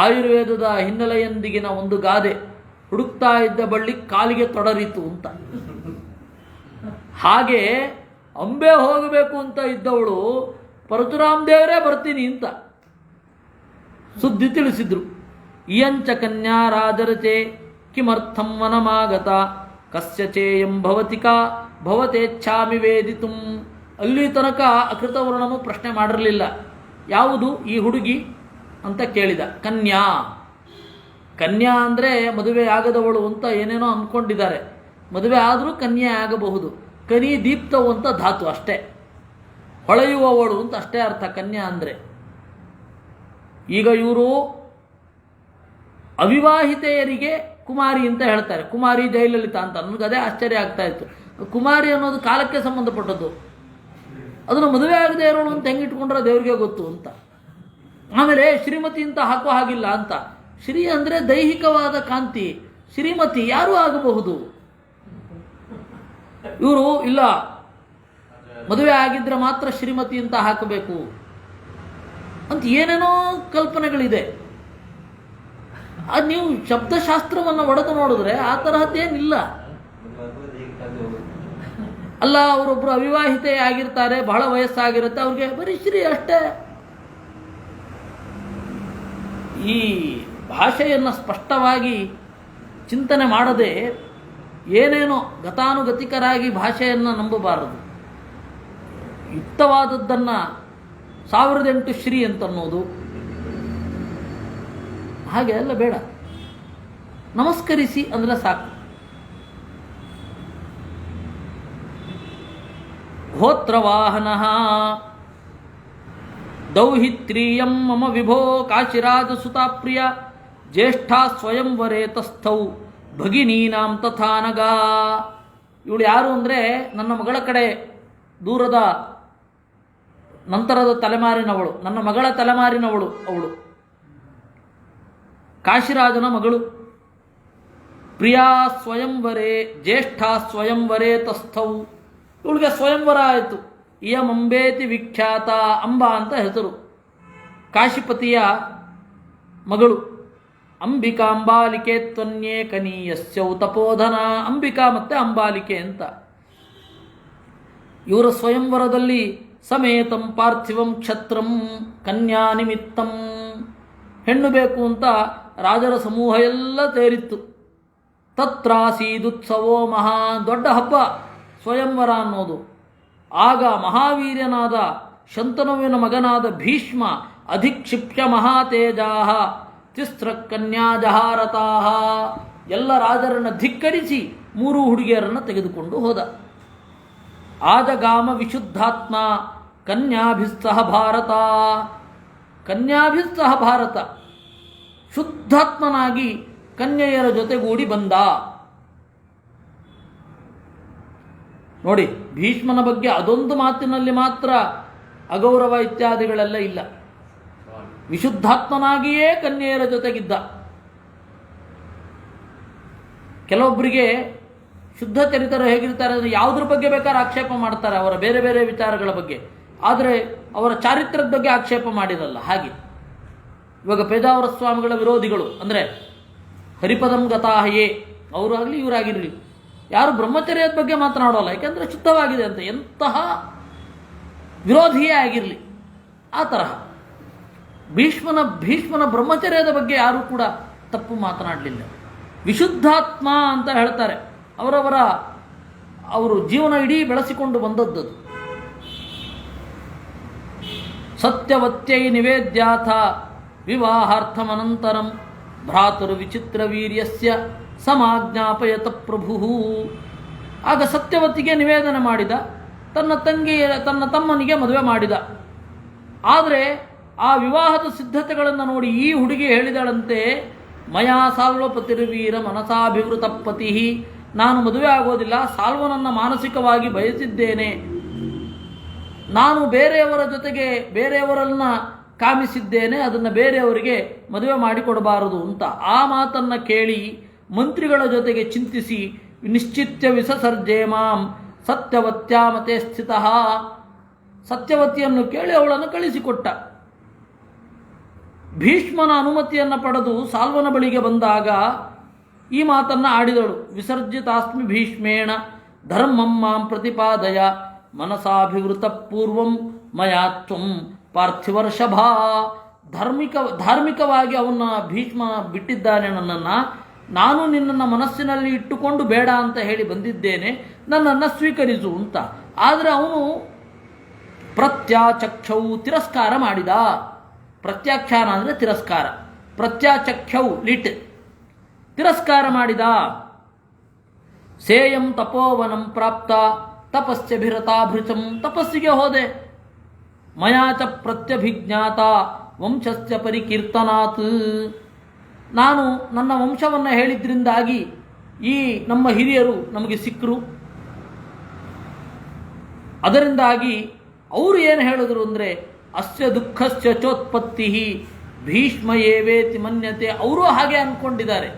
ಆಯುರ್ವೇದದ ಹಿನ್ನೆಲೆಯೊಂದಿಗಿನ ಒಂದು ಗಾದೆ, ಹುಡುಕ್ತಾ ಇದ್ದ ಬಳ್ಳಿ ಕಾಲಿಗೆ ತೊಡರಿತು ಅಂತ. ಹಾಗೆ ಅಂಬೆ ಹೋಗಬೇಕು ಅಂತ ಇದ್ದವಳು ಪರಶುರಾಮ ದೇವರೇ ಬರ್ತೀನಿ ಅಂತ ಸುದ್ದಿ ತಿಳಿಸಿದ್ರು. ಇಯಂಚ ಕನ್ಯಾ ರಾಜರಚೆ ಕಿಮರ್ಥಂ ವನಮಾಗತ ಕಸ್ಯ ಚೇಯಂ ಭವತಿಕಾ ಭವತೇಚ್ಛಾಮಿ ವೇದಿತುಂ. ಅಲ್ಲಿ ತನಕ ಅಕೃತವರ್ಣನು ಪ್ರಶ್ನೆ ಮಾಡಿರಲಿಲ್ಲ, ಯಾವುದು ಈ ಹುಡುಗಿ ಅಂತ ಕೇಳಿದ. ಕನ್ಯಾ, ಕನ್ಯಾ ಅಂದರೆ ಮದುವೆ ಆಗದವಳು ಅಂತ ಏನೇನೋ ಅಂದ್ಕೊಂಡಿದ್ದಾರೆ. ಮದುವೆ ಆದರೂ ಕನ್ಯೆ ಆಗಬಹುದು. ಕನಿ ದೀಪ್ತವು ಅಂತ ಧಾತು ಅಷ್ಟೇ, ಹೊಳೆಯುವವಳು ಅಂತ ಅಷ್ಟೇ ಅರ್ಥ ಕನ್ಯಾ ಅಂದರೆ. ಈಗ ಇವರು ಅವಿವಾಹಿತೆಯರಿಗೆ ಕುಮಾರಿ ಅಂತ ಹೇಳ್ತಾರೆ. ಕುಮಾರಿ ಜಯಲಲಿತಾ ಅಂತ. ನನಗೆ ಅದೇ ಆಶ್ಚರ್ಯ ಆಗ್ತಾ ಇತ್ತು. ಕುಮಾರಿ ಅನ್ನೋದು ಕಾಲಕ್ಕೆ ಸಂಬಂಧಪಟ್ಟದ್ದು. ಅದನ್ನು ಮದುವೆ ಆಗದೆ ಇರೋಳು ಅಂತ ಹೆಂಗಿಟ್ಕೊಂಡ್ರೆ ದೇವ್ರಿಗೆ ಗೊತ್ತು ಅಂತ. ಆಮೇಲೆ ಶ್ರೀಮತಿ ಅಂತ ಹಾಕೋ ಹಾಗಿಲ್ಲ ಅಂತ. ಶ್ರೀ ಅಂದರೆ ದೈಹಿಕವಾದ ಕಾಂತಿ, ಶ್ರೀಮತಿ ಯಾರೂ ಆಗಬಹುದು. ಇವರು ಇಲ್ಲ, ಮದುವೆ ಆಗಿದ್ರೆ ಮಾತ್ರ ಶ್ರೀಮತಿ ಅಂತ ಹಾಕಬೇಕು ಅಂತ ಏನೇನೋ ಕಲ್ಪನೆಗಳಿದೆ. ಅದು ನೀವು ಶಬ್ದಶಾಸ್ತ್ರವನ್ನು ಒಡೆದು ನೋಡಿದ್ರೆ ಆ ತರಹದ್ದೇನಿಲ್ಲ. ಅಲ್ಲ, ಅವರೊಬ್ಬರು ಅವಿವಾಹಿತೆ ಆಗಿರ್ತಾರೆ, ಬಹಳ ವಯಸ್ಸಾಗಿರುತ್ತೆ, ಅವ್ರಿಗೆ ಬರೀ ಶ್ರೀ ಅಷ್ಟೇ. ಈ ಭಾಷೆಯನ್ನು ಸ್ಪಷ್ಟವಾಗಿ ಚಿಂತನೆ ಮಾಡದೆ ಏನೇನೋ ಗತಾನುಗತಿಕರಾಗಿ ಭಾಷೆಯನ್ನು ನಂಬಬಾರದು. ಯುಕ್ತವಾದದ್ದನ್ನು 1008 ಶ್ರೀ ಅಂತನ್ನೋದು ಹಾಗೆ ಎಲ್ಲ ಬೇಡ. ನಮಸ್ಕರಿಸಿ ಅಂದರೆ ಸಾಕು. ಹೋತ್ರವಾಹನ ದೌಹಿತ್ರೀಯಂ ಮಮ ವಿಭೋ ಕಾಶಿರಾಜಸುತಾಪ್ರಿಯ ಜ್ಯೇಷ್ಠಾ ಸ್ವಯಂವರೇ ತಸ್ಥೌ ಭಗಿನೀನಾಂ ತಥಾನಗಾ. ಇವಳು ಯಾರು ಅಂದರೆ ನನ್ನ ಮಗಳ ಕಡೆ ದೂರದ ನಂತರದ ತಲೆಮಾರಿನವಳು, ನನ್ನ ಮಗಳ ತಲೆಮಾರಿನವಳು ಅವಳು. ಕಾಶಿರಾಜನ ಮಗಳು. ಪ್ರಿಯಾ ಸ್ವಯಂವರೇ ಜ್ಯೇಷ್ಠಾ ಸ್ವಯಂವರೇ ತಸ್ಥೌ. ಇವಳಿಗೆ ಸ್ವಯಂವರ ಆಯಿತು. ಇಯಂ ಅಂಬೇತಿ ವಿಖ್ಯಾತ, ಅಂಬಾ ಅಂತ ಹೆಸರು, ಕಾಶಿಪತಿಯ ಮಗಳು. ಅಂಬಿಕಾಂಬಾಲಿಕೆ ತ್ವನ್ಯೇ ಕನೀಯಸ್ಯೌ ತಪೋಧನ. ಅಂಬಿಕಾ ಮತ್ತು ಅಂಬಾಲಿಕೆ ಅಂತ. ಇವರ ಸ್ವಯಂವರದಲ್ಲಿ ಸಮೇತಂ ಪಾರ್ಥಿವಂ ಕ್ಷತ್ರಂ ಕನ್ಯಾ ನಿಮಿತ್ತಂ. ಹೆಣ್ಣು ಬೇಕು ಅಂತ ರಾಜರ ಸಮೂಹ ಎಲ್ಲ ಸೇರಿತ್ತು. ತತ್ರಾಸೀದುತ್ಸವೋ ಮಹಾ, ದೊಡ್ಡ ಹಬ್ಬ ಸ್ವಯಂವರ ಅನ್ನೋದು. ಆಗ ಮಹಾವೀರ್ಯನಾದ ಶಂತನುವಿನ ಮಗನಾದ ಭೀಷ್ಮ ಅಧಿಕ್ಷಿಪ್ಯ ಮಹಾತೇಜಾಹ ತಿಸ್ರ ಕನ್ಯಾ ಜಹಾರತಾಹ. ಎಲ್ಲ ರಾಜರನ್ನು ಧಿಕ್ಕರಿಸಿ 3 ಹುಡುಗಿಯರನ್ನು ತೆಗೆದುಕೊಂಡು ಹೋದ. ಆಜಗಾಮ ವಿಶುದ್ಧಾತ್ಮ ಕನ್ಯಾಭಿಸ್ಸಹ ಭಾರತ. ಕನ್ಯಾಭಿಸ್ಸಹ ಭಾರತ, ಶುದ್ಧಾತ್ಮನಾಗಿ ಕನ್ಯೆಯರ ಜೊತೆಗೂಡಿ ಬಂದ. ನೋಡಿ, ಭೀಷ್ಮನ ಬಗ್ಗೆ ಅದೊಂದು ಮಾತಿನಲ್ಲಿ ಮಾತ್ರ ಅಗೌರವ ಇತ್ಯಾದಿಗಳೆಲ್ಲ ಇಲ್ಲ. ವಿಶುದ್ಧಾತ್ಮನಾಗಿಯೇ ಕನ್ಯೆಯರ ಜೊತೆಗಿದ್ದ. ಕೆಲವೊಬ್ಬರಿಗೆ ಶುದ್ಧ ಚರಿತರು ಹೇಗಿರ್ತಾರೆ ಅಂದರೆ ಯಾವುದ್ರ ಬಗ್ಗೆ ಬೇಕಾದ್ರೆ ಆಕ್ಷೇಪ ಮಾಡ್ತಾರೆ, ಅವರ ಬೇರೆ ಬೇರೆ ವಿಚಾರಗಳ ಬಗ್ಗೆ, ಆದರೆ ಅವರ ಚಾರಿತ್ರ್ಯದ ಬಗ್ಗೆ ಆಕ್ಷೇಪ ಮಾಡಿರಲ್ಲ. ಹಾಗೆ ಇವಾಗ ಪೇಜಾವರ ಸ್ವಾಮಿಗಳ ವಿರೋಧಿಗಳು ಅಂದರೆ ಹರಿಪದಂ ಗತಾಹಯೇ ಅವರಾಗಲಿ ಇವರಾಗಿರಲಿ, ಯಾರು ಬ್ರಹ್ಮಚರ್ಯದ ಬಗ್ಗೆ ಮಾತನಾಡೋಲ್ಲ, ಯಾಕೆಂದರೆ ಶುದ್ಧವಾಗಿದೆ ಅಂತ. ಎಂತಹ ವಿರೋಧಿಯೇ ಆಗಿರಲಿ, ಆ ತರಹ ಭೀಷ್ಮನ ಬ್ರಹ್ಮಚರ್ಯದ ಬಗ್ಗೆ ಯಾರೂ ಕೂಡ ತಪ್ಪು ಮಾತನಾಡಲಿಲ್ಲ. ವಿಶುದ್ಧಾತ್ಮ ಅಂತ ಹೇಳ್ತಾರೆ. ಅವರು ಜೀವನ ಇಡೀ ಬೆಳೆಸಿಕೊಂಡು ಬಂದದ್ದು. ಸತ್ಯವತ್ಯೈ ನಿವೇದ್ಯಾಥ ವಿವಾಹಾರ್ಥಮನಂತರಂ ಭ್ರಾತೃ ವಿಚಿತ್ರ ವೀರ್ಯಸ್ಯ ಸಮಾಜ್ಞಾಪಯತ ಪ್ರಭು. ಆಗ ಸತ್ಯವತಿಗೆ ನಿವೇದನೆ ಮಾಡಿದ, ತನ್ನ ತಮ್ಮನಿಗೆ ಮದುವೆ ಮಾಡಿದ. ಆದರೆ ಆ ವಿವಾಹದ ಸಿದ್ಧತೆಗಳನ್ನು ನೋಡಿ ಈ ಹುಡುಗಿ ಹೇಳಿದಳಂತೆ, ಮಯಾ ಸಾಲ್ವಪತಿರ್ವೀರ ಮನಸಾಭಿವೃತ ಪತಿ. ನಾನು ಮದುವೆ ಆಗೋದಿಲ್ಲ, ಸಾಲ್ವನನ್ನು ಮಾನಸಿಕವಾಗಿ ಬಯಸಿದ್ದೇನೆ, ನಾನು ಬೇರೆಯವರ ಜೊತೆಗೆ ಬೇರೆಯವರನ್ನ ಕಾಮಿಸಿದ್ದೇನೆ, ಅದನ್ನು ಬೇರೆಯವರಿಗೆ ಮದುವೆ ಮಾಡಿಕೊಡಬಾರದು ಅಂತ. ಆ ಮಾತನ್ನು ಕೇಳಿ ಮಂತ್ರಿಗಳ ಜೊತೆಗೆ ಚಿಂತಿಸಿ ನಿಶ್ಚಿತ್ಯ ವಿಸಸರ್ಜೆ ಮಾಂ ಸತ್ಯವತ್ಯಾಮತೆ ಸ್ಥಿತಃ. ಸತ್ಯವತಿಯನ್ನು ಕೇಳಿ ಅವಳನ್ನು ಕಳಿಸಿಕೊಟ್ಟ. ಭೀಷ್ಮನ ಅನುಮತಿಯನ್ನು ಪಡೆದು ಸಾಲ್ವನ ಬಳಿಗೆ ಬಂದಾಗ ಈ ಮಾತನ್ನು ಆಡಿದಳು. ವಿಸರ್ಜಿತಾಸ್ಮಿ ಭೀಷ್ಮೇಣ ಧರ್ಮಂ ಮಾಂ ಪ್ರತಿಪಾದಯ ಮನಸಾಭಿವೃತ ಪೂರ್ವಂ ಮಯಾತ್ವಂ ಪಾರ್ಥಿವರ್ಷಭ. ಧಾರ್ಮಿಕವಾಗಿ ಅವನ್ನ ಭೀಷ್ಮ ಬಿಟ್ಟಿದ್ದಾನೆ ನನ್ನನ್ನು, ನಾನು ನಿನ್ನನ್ನು ಮನಸ್ಸಿನಲ್ಲಿ ಇಟ್ಟುಕೊಂಡು ಬೇಡ ಅಂತ ಹೇಳಿ ಬಂದಿದ್ದೇನೆ, ನನ್ನನ್ನು ಸ್ವೀಕರಿಸು ಅಂತ. ಆದರೆ ಅವನು ಪ್ರತ್ಯಾಚಕ್ಷೌ ತಿರಸ್ಕಾರ ಮಾಡಿದ. ಪ್ರತ್ಯಾಖ್ಯಾನ ಅಂದರೆ ತಿರಸ್ಕಾರ, ಪ್ರತ್ಯಾಚಕ್ಷೌ ಲಿಟ್ ತಿರಸ್ಕಾರ ಮಾಡಿದ. ಸೇಯಂ ತಪೋವನಂ ಪ್ರಾಪ್ತ ತಪಸ್ಯಭಿರತಾಭೃತಂ. ತಪಸ್ಸಿಗೆ ಹೋದೆ. ಮಯಾಚ ಪ್ರತ್ಯಭಿಜ್ಞಾತ ವಂಶಸ್ಯ ಪರಿಕೀರ್ತನಾತ್. ನಾನು ನನ್ನ ವಂಶವನ್ನು ಹೇಳಿದ್ರಿಂದಾಗಿ ಈ ನಮ್ಮ ಹಿರಿಯರು ನಮಗೆ ಸಿಕ್ಕರು. ಅದರಿಂದಾಗಿ ಅವರು ಏನು ಹೇಳಿದ್ರು ಅಂದರೆ ಅಸ್ಯ ದುಃಖಸ್ಯ ಚೋತ್ಪತ್ತಿ ಭೀಷ್ಮ ಏವೇತಿ ಮನ್ಯತೆ. ಅವರೂ ಹಾಗೆ ಅಂದ್ಕೊಂಡಿದ್ದಾರೆ,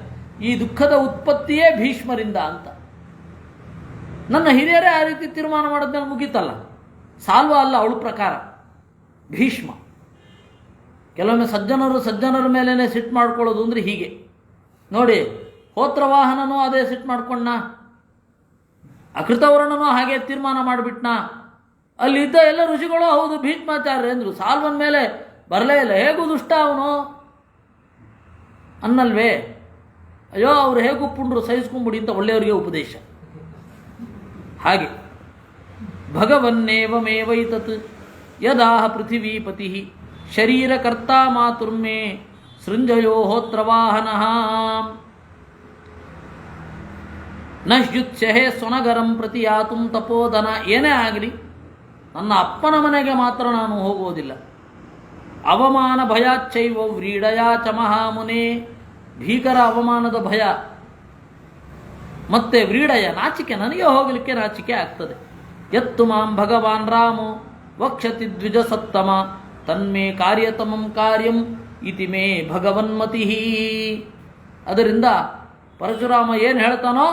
ಈ ದುಃಖದ ಉತ್ಪತ್ತಿಯೇ ಭೀಷ್ಮರಿಂದ ಅಂತ. ನನ್ನ ಹಿರಿಯರೇ ಆ ರೀತಿ ತೀರ್ಮಾನ ಮಾಡೋದ್ಮೇಲೆ ಮುಗೀತಲ್ಲ. ಸಾಲ್ವ ಅಲ್ಲ ಅವಳ ಪ್ರಕಾರ, ಭೀಷ್ಮ. ಕೆಲವೊಮ್ಮೆ ಸಜ್ಜನರ ಮೇಲೇ ಸಿಟ್ಟು ಮಾಡ್ಕೊಳ್ಳೋದು ಅಂದರೆ ಹೀಗೆ ನೋಡಿ. ಹೋತ್ರವಾಹನನೂ ಅದೇ ಸಿಟ್ಟು ಮಾಡ್ಕೊಂಡ. ಅಕೃತವರ್ಣನೂ ಹಾಗೆ ತೀರ್ಮಾನ ಮಾಡಿಬಿಟ್ನ. ಅಲ್ಲಿದ್ದ ಎಲ್ಲ ಋಷಿಗಳು ಹೌದು ಭೀಷ್ಮಾಚಾರ್ಯ ಅಂದರು. ಸಾಲ್ವನ ಮೇಲೆ ಬರಲೇ ಇಲ್ಲ. ಹೇಗೂ ದುಷ್ಟ ಅವನು ಅನ್ನಲ್ವೇ? ಅಯ್ಯೋ ಅವ್ರು ಹೇಗೂ ಪುಂಡ್ರು ಸಹಿಸ್ಕೊಂಬಿಡಿ ಅಂತ ಒಳ್ಳೆಯವರಿಗೆ ಉಪದೇಶ. ಹಾಗೆ ಭಗವನ್ನೇವಮೇವೈತತ್ ಯದಾಹ ಪೃಥಿವೀಪತಿ ಶರೀರಕರ್ತ ಮಾತುರ್ಮೇ ಸೃಂಜಯೋ ಹೋತ್ರ ವಾಹನಃ ನಶ್ಯುತ್ಸ್ಯಹೇ ಸ್ವನಗರಂ ಪ್ರತಿ ಯಾತುಂ ತಪೋಧನ. ಏನೇ ಆಗಲಿ ನನ್ನ ಅಪ್ಪನ ಮನೆಗೆ ಮಾತ್ರ ನಾನು ಹೋಗುವುದಿಲ್ಲ. ಅವಮಾನ ಭಯಾಚ್ಚೈವ ವ್ರೀಡಯಾ ಚ ಮಹಾಮುನೆ. ಭೀಕರ ಅವಮಾನದ ಭಯ ಮತ್ತೆ ವ್ರೀಡಯ ನಾಚಿಕೆ, ನನಗೆ ಹೋಗಲಿಕ್ಕೆ ನಾಚಿಕೆ ಆಗ್ತದೆ. ಯತ್ತು ಮಾಂ ಭಗವಾನ್ ರಾಮೋ ವಕ್ಷತಿ ದ್ವಿಜ ಸತ್ತಮ ತನ್ಮೇ ಕಾರ್ಯತಮಂ ಕಾರ್ಯಂ ಇತಿ ಮೇ ಭಗವನ್ಮತಿ. ಅದರಿಂದ ಪರಶುರಾಮ ಏನು ಹೇಳ್ತಾನೋ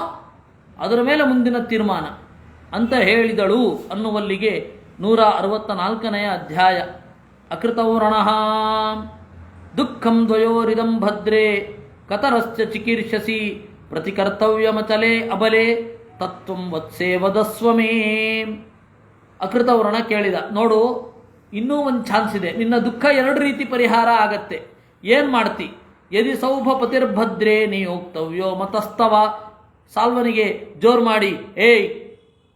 ಅದರ ಮೇಲೆ ಮುಂದಿನ ತೀರ್ಮಾನ ಅಂತ ಹೇಳಿದಳು ಅನ್ನುವಲ್ಲಿಗೆ 164ನೇ ಅಧ್ಯಾಯ. ಅಕೃತವರ್ಣಃ ದುಃಖಂ ದ್ವಯೋರಿದಂ ಭದ್ರೇ ಕತರಶ್ಚ ಚಿಕೀರ್ಷಸಿ ಪ್ರತಿಕರ್ತವ್ಯಮಚಲೆ ಅಬಲೆ ತತ್ವಂ ವತ್ಸೇ ವದಸ್ವ ಮೇ. ಅಕೃತವರ್ಣ ಕೇಳಿದ, ನೋಡು ಇನ್ನೂ ಒಂದು ಚಾನ್ಸ್ ಇದೆ, ನಿನ್ನ ದುಃಖ 2 ರೀತಿ ಪರಿಹಾರ ಆಗತ್ತೆ. ಏನು ಮಾಡ್ತಿ? ಯದಿ ಸೌಭಪತಿರ್ಭದ್ರೇ ನಿಯೋಕ್ತವ್ಯೋ ಮತಸ್ತವ. ಸಾಲ್ವನಿಗೆ ಜೋರು ಮಾಡಿ, ಏಯ್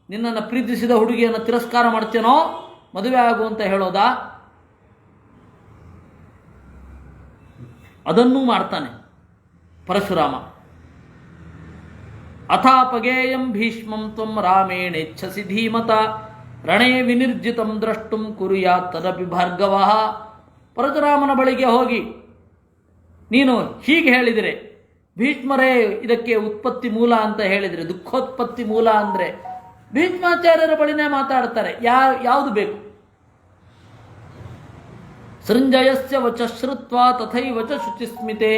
ನಿನ್ನನ್ನು ಪ್ರೀತಿಸಿದ ಹುಡುಗಿಯನ್ನು ತಿರಸ್ಕಾರ ಮಾಡ್ತೇನೋ, ಮದುವೆ ಆಗು ಅಂತ ಹೇಳೋದಾ? ಅದನ್ನೂ ಮಾಡ್ತಾನೆ ಪರಶುರಾಮ. ಅಥಾಪಗೇಯಂ ಭೀಷ್ಮಂ ತ್ವಂ ರಾಮೇಣೇಚ್ಛಸಿ ಧೀಮತ ರಣೇ ವಿನಿರ್ಜಿತಂ ದ್ರಷ್ಟುಂ ಕುರ್ಯಾತ್ ತದಪಿ ಭಾರ್ಗವಃ. ಪರಶುರಾಮನ ಬಳಿಗೆ ಹೋಗಿ ನೀನು ಹೀಗೆ ಹೇಳಿದರೆ, ಭೀಷ್ಮರೇ ಇದಕ್ಕೆ ಉತ್ಪತ್ತಿ ಮೂಲ ಅಂತ ಹೇಳಿದರೆ, ದುಃಖೋತ್ಪತ್ತಿ ಮೂಲ ಅಂದರೆ ಭೀಷ್ಮಾಚಾರ್ಯರ ಬಳಿನೇ ಮಾತಾಡ್ತಾರೆ. ಯಾವುದು ಬೇಕು? ಸೃಂಜಯಸ್ಯ ವಚ ಶ್ರುತ್ವಾ ತಥೈವ ಚ ಶುಚಿಸ್ಮಿತೆ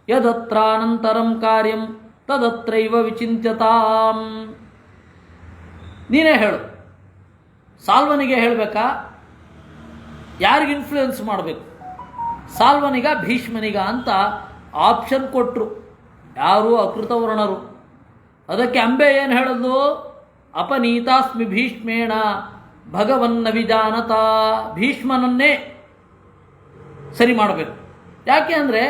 ಯದತ್ರಾನಂತರಂ ಕಾರ್ಯಂ ತದತ್ರೈವ ವಿಚಿಂತ್ಯತಾಂ. ನೀನೇ ಹೇಳು, ಸಾಲ್ವನಿಗೆ ಹೇಳಬೇಕಾ? ಯಾರಿಗೆ ಇನ್ಫ್ಲೂಯೆನ್ಸ್ ಮಾಡಬೇಕು, ಸಾಲ್ವನಿಗ ಭೀಷ್ಮನಿಗ ಅಂತ ಆಪ್ಷನ್ ಕೊಟ್ಟರು. ಯಾರು? ಅಕೃತವರ್ಣರು. ಅದಕ್ಕೆ ಅಂಬೆ ಏನು ಹೇಳೋದು? ಅಪನೀತಾಸ್ಮಿ ಭೀಷ್ಮೇಣ ಭಗವನ್ನ ವಿಜಾನತ. ಭೀಷ್ಮನನ್ನೇ ಸರಿ ಮಾಡಬೇಕು. ಯಾಕೆ ಅಂದರೆ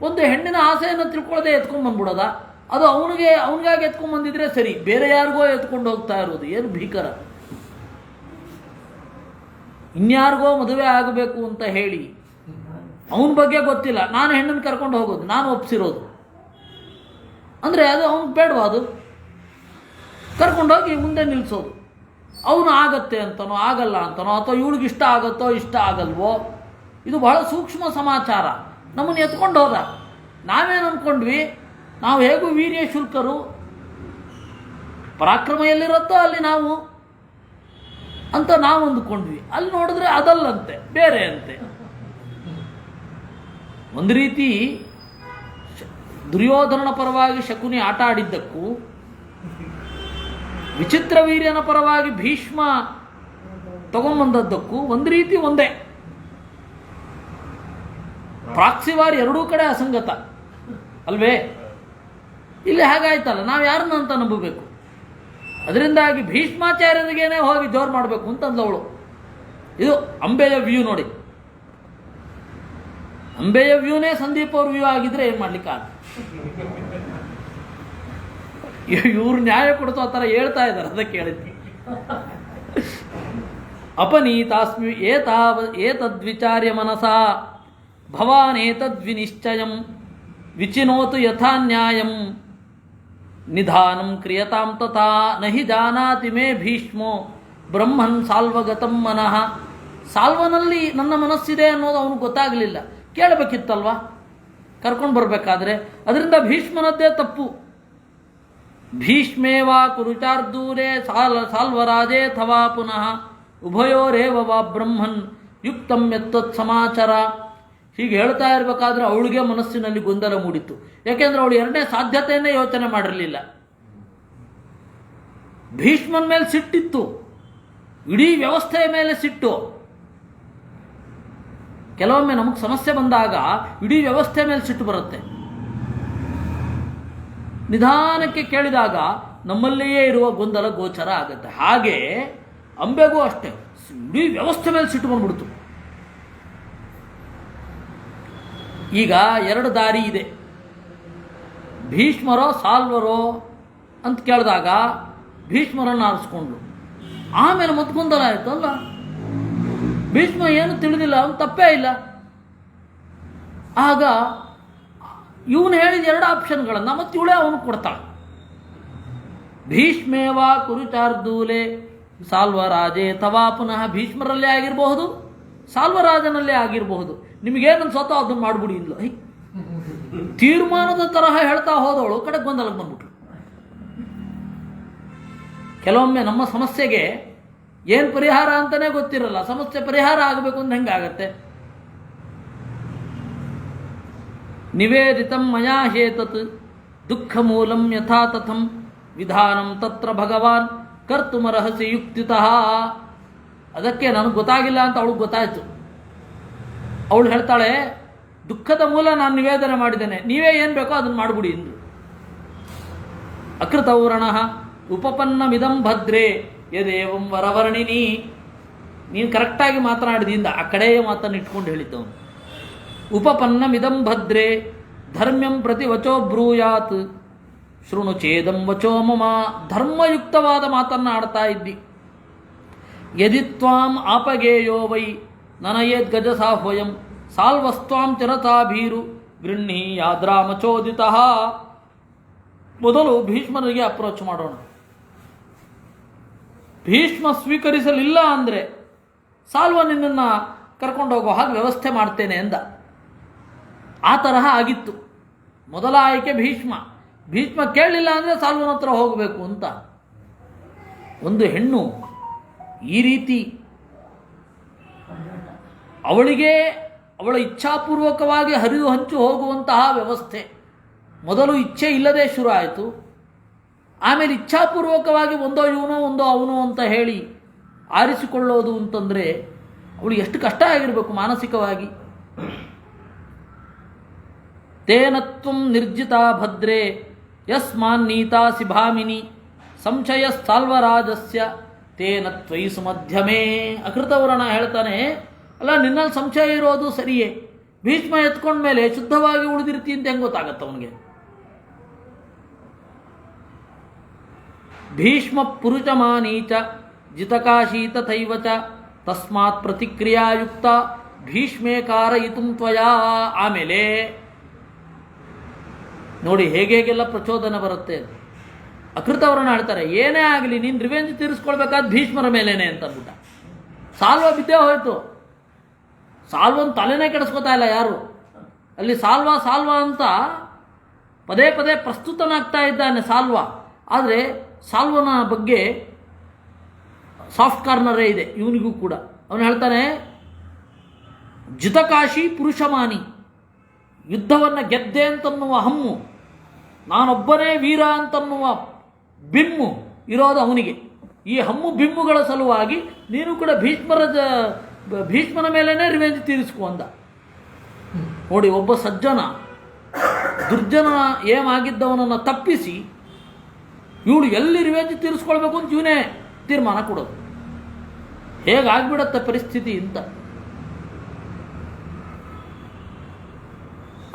ಒಂದು ಹೆಣ್ಣಿನ ಆಸೆಯನ್ನು ತಿಳ್ಕೊಳ್ಳದೆ ಎತ್ಕೊಂಡ್ಬಂದ್ಬಿಡೋದ? ಅದು ಅವನಿಗಾಗಿ ಎತ್ಕೊಂಡ್ಬಂದಿದ್ರೆ ಸರಿ, ಬೇರೆ ಯಾರಿಗೋ ಎತ್ಕೊಂಡು ಹೋಗ್ತಾ ಇರೋದು ಏನು ಭೀಕರ. ಇನ್ಯಾರಿಗೋ ಮದುವೆ ಆಗಬೇಕು ಅಂತ ಹೇಳಿ ಅವನ ಬಗ್ಗೆ ಗೊತ್ತಿಲ್ಲ, ನಾನು ಹೆಣ್ಣನ್ನು ಕರ್ಕೊಂಡು ಹೋಗೋದು, ನಾನು ಒಪ್ಸಿರೋದು ಅಂದರೆ ಅದು ಅವ್ನು ಬೇಡವಾ? ಅದು ಕರ್ಕೊಂಡೋಗಿ ಮುಂದೆ ನಿಲ್ಲಿಸೋದು. ಅವನು ಆಗತ್ತೆ ಅಂತನೋ ಆಗಲ್ಲ ಅಂತನೋ, ಅಥವಾ ಇವಳಿಗೆ ಇಷ್ಟ ಆಗುತ್ತೋ ಇಷ್ಟ ಆಗಲ್ವೋ, ಇದು ಬಹಳ ಸೂಕ್ಷ್ಮ ಸಮಾಚಾರ. ನಮ್ಮನ್ನು ಎತ್ಕೊಂಡು ಹೋದ. ನಾವೇನು ಅಂದ್ಕೊಂಡ್ವಿ? ನಾವು ಹೇಗೂ ವೀರ್ಯ ಶುಲ್ಕರು, ಪರಾಕ್ರಮ ಎಲ್ಲಿರುತ್ತೋ ಅಲ್ಲಿ ನಾವು ಅಂತ ನಾವು ಅಂದುಕೊಂಡ್ವಿ. ಅಲ್ಲಿ ನೋಡಿದ್ರೆ ಅದಲ್ಲಂತೆ, ಬೇರೆ ಅಂತೆ. ಒಂದು ರೀತಿ ದುರ್ಯೋಧನನ ಪರವಾಗಿ ಶಕುನಿ ಆಟ ಆಡಿದ್ದಕ್ಕೂ ವಿಚಿತ್ರ ವೀರ್ಯನ ಪರವಾಗಿ ಭೀಷ್ಮ ತಗೊಂಡ್ಬಂದದ್ದಕ್ಕೂ ಒಂದು ರೀತಿ ಒಂದೇ. ಪ್ರಾಕ್ಸಿವಾರ್ ಎರಡೂ ಕಡೆ ಅಸಂಗತ ಅಲ್ವೇ? ಇಲ್ಲಿ ಹಾಗಾಯ್ತಲ್ಲ, ನಾವು ಯಾರನ್ನ ಅಂತ ನಂಬಬೇಕು? ಅದರಿಂದಾಗಿ ಭೀಷ್ಮಾಚಾರ್ಯರಿಗೇನೆ ಹೋಗಿ ಜೋರು ಮಾಡಬೇಕು ಅಂತಂದವಳು. ಇದು ಅಂಬೆಯ ವ್ಯೂ ನೋಡಿ. ಅಂಬೆಯ ವ್ಯೂನೇ ಸಂದೀಪ್ ಅವ್ರ ವ್ಯೂ ಆಗಿದ್ರೆ ಏನು ಮಾಡ್ಲಿಕ್ಕೆ ಆಗ? ಇವ್ರು ನ್ಯಾಯ ಕೊಡ್ತು ಆ ಥರ ಹೇಳ್ತಾ ಇದ್ದಾರೆ, ಅದಕ್ಕೆ ಹೇಳಿದ್ವಿ. ಅಪನೀತಾಸ್ಮಿ ಏತದ್ವಿಚಾರ್ಯ ಮನಸಾ ಭವಾನ್ ಏತದ್ವಿನಿಶ್ಚಯಂ ವಿಚಿನೋತು ಯಥಾ ನ್ಯಾಯಂ ನಿಧಾನಂ ಕ್ರಿಯತಾಂ ತಥಾ ನಹಿ ಜಾನಾತಿ ಮೇ ಭೀಷ್ಮೋ ಬ್ರಹ್ಮನ್ ಸಾಲ್ವಗತಂ ಮನಃ. ಸಾಲ್ವನಲ್ಲಿ ನನ್ನ ಮನಸ್ಸಿದೆ ಅನ್ನೋದು ಅವನಿಗೆ ಗೊತ್ತಾಗಲಿಲ್ಲ. ಕೇಳಬೇಕಿತ್ತಲ್ವ ಕರ್ಕೊಂಡು ಬರಬೇಕಾದ್ರೆ. ಅದರಿಂದ ಭೀಷ್ಮನದ್ದೇ ತಪ್ಪು. ಭೀಷ್ಮೇವಾ ಕುರುಚಾರ್ದೂರೇ ಸಾಲ್ವರಾಜೇ ಥವಾ ಪುನಃ ಉಭಯೋರೇವ ವಾ ಬ್ರಹ್ಮನ್ ಯುಕ್ತಂ ಯತ್ತತ್ ಸಮಾಚಾರ. ಹೀಗೆ ಹೇಳ್ತಾ ಇರಬೇಕಾದ್ರೆ ಅವಳಿಗೆ ಮನಸ್ಸಿನಲ್ಲಿ ಗೊಂದಲ ಮೂಡಿತು. ಯಾಕೆಂದ್ರೆ ಅವಳು ಎರಡನೇ ಸಾಧ್ಯತೆಯನ್ನೇ ಯೋಚನೆ ಮಾಡಿರಲಿಲ್ಲ. ಭೀಷ್ಮನ ಮೇಲೆ ಸಿಟ್ಟಿತ್ತು, ಇಡೀ ವ್ಯವಸ್ಥೆಯ ಮೇಲೆ ಸಿಟ್ಟು. ಕೆಲವೊಮ್ಮೆ ನಮಗೆ ಸಮಸ್ಯೆ ಬಂದಾಗ ಇಡೀ ವ್ಯವಸ್ಥೆ ಮೇಲೆ ಸಿಟ್ಟು ಬರುತ್ತೆ. ನಿಧಾನಕ್ಕೆ ಕೇಳಿದಾಗ ನಮ್ಮಲ್ಲಿಯೇ ಇರುವ ಗೊಂದಲ ಗೋಚರ ಆಗುತ್ತೆ. ಹಾಗೆ ಅಂಬೆಗೂ ಅಷ್ಟೇ ಇಡೀ ವ್ಯವಸ್ಥೆ ಮೇಲೆ ಸಿಟ್ಟು ಬಂದ್ಬಿಡ್ತು. ಈಗ ಎರಡು ದಾರಿ ಇದೆ, ಭೀಷ್ಮರೋ ಸಾಲ್ವರೋ ಅಂತ ಕೇಳಿದಾಗ ಭೀಷ್ಮರನ್ನು ಆರಿಸ್ಕೊಂಡ್ರು. ಆಮೇಲೆ ಮತ್ತೆ ಗೊಂದಲ ಆಯಿತು ಅಲ್ಲ, ಭೀಷ್ಮ ಏನು ತಿಳಿದಿಲ್ಲ, ಅವನು ತಪ್ಪೇ ಇಲ್ಲ. ಆಗ ಇವನು ಹೇಳಿದ ಎರಡು ಆಪ್ಷನ್ಗಳನ್ನು ಮತ್ತೆ ಇವಳೇ ಅವನು ಕೊಡ್ತಾಳೆ. ಭೀಷ್ಮೇವ ಕುರುಚಾರ್ದೂಲೆ ಸಾಲ್ವರಾಜೇ ಅಥವಾ ಪುನಃ ಭೀಷ್ಮರಲ್ಲೇ ಆಗಿರಬಹುದು, ಸಾಲ್ವರಾಜನಲ್ಲೇ ಆಗಿರಬಹುದು, ನಿಮಗೇನು ಅನ್ಸೋತೋ ಅದನ್ನು ಮಾಡಿಬಿಡಿ ಇಲ್ಲ. ತೀರ್ಮಾನದ ತರಹ ಹೇಳ್ತಾ ಹೋದವಳು ಕಡೆ ಗೊಂದಲಕ್ಕೆ ಬಂದ್ಬಿಟ್ರು. ಕೆಲವೊಮ್ಮೆ ನಮ್ಮ ಸಮಸ್ಯೆಗೆ ಏನು ಪರಿಹಾರ ಅಂತಲೇ ಗೊತ್ತಿರಲ್ಲ, ಸಮಸ್ಯೆ ಪರಿಹಾರ ಆಗಬೇಕು ಅಂತ ಹೆಂಗಾಗತ್ತೆ. ನಿವೇದಿತಂ ಮಯಾ ಹೇತತ್ ದುಃಖ ಮೂಲಂ ಯಥಾ ತಥಂ ವಿಧಾನಂ ತತ್ರ ಭಗವಾನ್ ಕರ್ತುಮರ್ಹಸಿ ಯುಕ್ತಿತಃ. ಅದಕ್ಕೆ ನನಗೆ ಗೊತ್ತಾಗಿಲ್ಲ ಅಂತ ಅವಳಿಗೆ ಗೊತ್ತಾಯಿತು. ಅವಳು ಹೇಳ್ತಾಳೆ, ದುಃಖದ ಮೂಲ ನಾನು ನಿವೇದನೆ ಮಾಡಿದ್ದೇನೆ, ನೀವೇ ಏನು ಬೇಕೋ ಅದನ್ನು ಮಾಡಿಬಿಡಿ ಎಂದು. ಅಕೃತೌರಣಃ ಉಪಪನ್ನಮಿದಂ ಭದ್ರೇ ಯದೇವಂ ವರವರ್ಣಿನಿ. ನೀನು ಕರೆಕ್ಟಾಗಿ ಮಾತನಾಡಿದಿಂದ ಆ ಕಡೆಯ ಮಾತನ್ನು ಇಟ್ಕೊಂಡು ಹೇಳಿದ್ದವನು. ಉಪಪನ್ನಮಿದಂ ಭದ್ರೇ ಧರ್ಮ್ಯಂ ಪ್ರತಿ ವಚೋ ಬ್ರೂಯಾತ್ ಶೃಣು ಚೇದಂ ವಚೋ ಮಮ. ಧರ್ಮಯುಕ್ತವಾದ ಮಾತನ್ನು ಆಡ್ತಾ ಇದ್ದಿ. ಯದಿ ತ್ವಾಂ ಆಪಗೇಯೋ ವೈ ನನಯೇದ್ ಗಜಸಾಹ್ವಯಂ ಸಾಲ್ವಸ್ತ್ವಾಂ ಚಿರತಾ ಭೀರು ಗೃಹ್ಣಿ ಯಾದ್ರಾಮಚೋದಿತಃ. ಮೊದಲು ಭೀಷ್ಮರಿಗೆ ಅಪ್ರೋಚ್ ಮಾಡೋಣ. ಭೀಷ್ಮ ಸ್ವೀಕರಿಸಲಿಲ್ಲ ಅಂದರೆ ಸಾಲ್ವ ನಿನ್ನನ್ನು ಕರ್ಕೊಂಡೋಗೋ ಹಾಗೆ ವ್ಯವಸ್ಥೆ ಮಾಡ್ತೇನೆ ಎಂದ. ಆ ತರಹ ಆಗಿತ್ತು. ಮೊದಲ ಆಯ್ಕೆ ಭೀಷ್ಮ. ಭೀಷ್ಮ ಕೇಳಲಿಲ್ಲ ಅಂದರೆ ಸಾಲ್ವನ ಹತ್ರ ಹೋಗಬೇಕು ಅಂತ. ಒಂದು ಹೆಣ್ಣು ಈ ರೀತಿ ಅವಳಿಗೆ ಅವಳ ಇಚ್ಛಾಪೂರ್ವಕವಾಗಿ ಹರಿದು ಹಂಚು ಹೋಗುವಂತಹ ವ್ಯವಸ್ಥೆ ಮೊದಲು ಇಚ್ಛೆ ಇಲ್ಲದೆ ಶುರು ಆಯಿತು. ಆಮೇಲೆ ಇಚ್ಛಾಪೂರ್ವಕವಾಗಿ ಒಂದೋ ಇವನೋ ಒಂದೋ ಅವನು ಅಂತ ಹೇಳಿ ಆರಿಸಿಕೊಳ್ಳೋದು ಅಂತಂದರೆ ಅವಳಿಗೆ ಎಷ್ಟು ಕಷ್ಟ ಆಗಿರಬೇಕು ಮಾನಸಿಕವಾಗಿ. ತೇನತ್ವಂ ನಿರ್ಜಿತಾ ಭದ್ರೇ ಯಸ್ಮಾನ್ ನೀತಾಸಿ ಭಾಮಿನಿ ಸಂಶಯ ಸಾಲ್ವರಾಜಸ್ಯ ತೇನ ತ್ವಯಿ ಸುಮಧ್ಯಮೇ. ಅಕೃತವರ್ಣ ಹೇಳ್ತಾನೆ, ಅಲ್ಲ ನಿನ್ನಲ್ಲಿ ಸಂಶಯ ಇರೋದು ಸರಿಯೇ, ಭೀಷ್ಮ ಎತ್ಕೊಂಡ್ಮೇಲೆ ಶುದ್ಧವಾಗಿ ಉಳಿದಿರ್ತಿ ಅಂತ ಹೆಂಗೆ ಗೊತ್ತಾಗತ್ತೆ ಅವನಿಗೆ. ಭೀಷ್ಮ ಪುರುಷಮಾನೀಚ ಜಿತಕಾಶೀತ ತೈವ ಚ ತಸ್ಮಾತ್ ಪ್ರತಿಕ್ರಿಯಾಯುಕ್ತ ಭೀಷ್ಮೇ ಕಾರಯಿತು ತ್ವಯಾ. ಆಮೇಲೆ ನೋಡಿ ಹೇಗೆಲ್ಲ ಪ್ರಚೋದನೆ ಬರುತ್ತೆ. ಅಕೃತವರನ್ನು ಹೇಳ್ತಾರೆ, ಏನೇ ಆಗಲಿ ನೀನು ರಿವೆಂಜ್ ತೀರಿಸ್ಕೊಳ್ಬೇಕಾದ ಭೀಷ್ಮರ ಮೇಲೇನೆ ಅಂತ ಅಂದ್ಬಿಟ್ಟ. ಸಾಲ್ವ ಬಿದ್ದೇ ಹೋಯ್ತು. ಸಾಲ್ವನ್ ತಲೆನೇ ಕೆಡಿಸ್ಕೋತಾ ಇಲ್ಲ ಯಾರು. ಅಲ್ಲಿ ಸಾಲ್ವ ಸಾಲ್ವ ಅಂತ ಪದೇ ಪದೇ ಪ್ರಸ್ತುತನಾಗ್ತಾ ಇದ್ದಾನೆ ಸಾಲ್ವ. ಆದರೆ ಸಾಲ್ವನ ಬಗ್ಗೆ ಸಾಫ್ಟ್ ಕಾರ್ನರೇ ಇದೆ ಇವನಿಗೂ ಕೂಡ. ಅವನು ಹೇಳ್ತಾನೆ, ಜಿತಕಾಶಿ ಪುರುಷಮಾನಿ, ಯುದ್ಧವನ್ನು ಗೆದ್ದೆ ಅಂತನ್ನುವ ಹಮ್ಮು, ನಾನೊಬ್ಬನೇ ವೀರ ಅಂತನ್ನುವ ಬಿಮ್ಮು ಇರೋದು ಅವನಿಗೆ. ಈ ಹಮ್ಮು ಬಿಮ್ಮುಗಳ ಸಲುವಾಗಿ ನೀನು ಕೂಡ ಭೀಷ್ಮನ ಮೇಲೇ ರಿವೆಂಜ್ ತೀರಿಸ್ಕೊ ಅಂದ. ನೋಡಿ, ಒಬ್ಬ ಸಜ್ಜನ ದುರ್ಜನ ಏಮಾಗಿದ್ದವನನ್ನು ತಪ್ಪಿಸಿ ಇವಳು ಎಲ್ಲಿ ರಿವೆಂಜ್ ತೀರಿಸ್ಕೊಳ್ಬೇಕು ಅಂತ ಇವನೇ ತೀರ್ಮಾನ ಕೊಡೋದು. ಹೇಗಾಗ್ಬಿಡತ್ತೆ ಪರಿಸ್ಥಿತಿ ಅಂತ.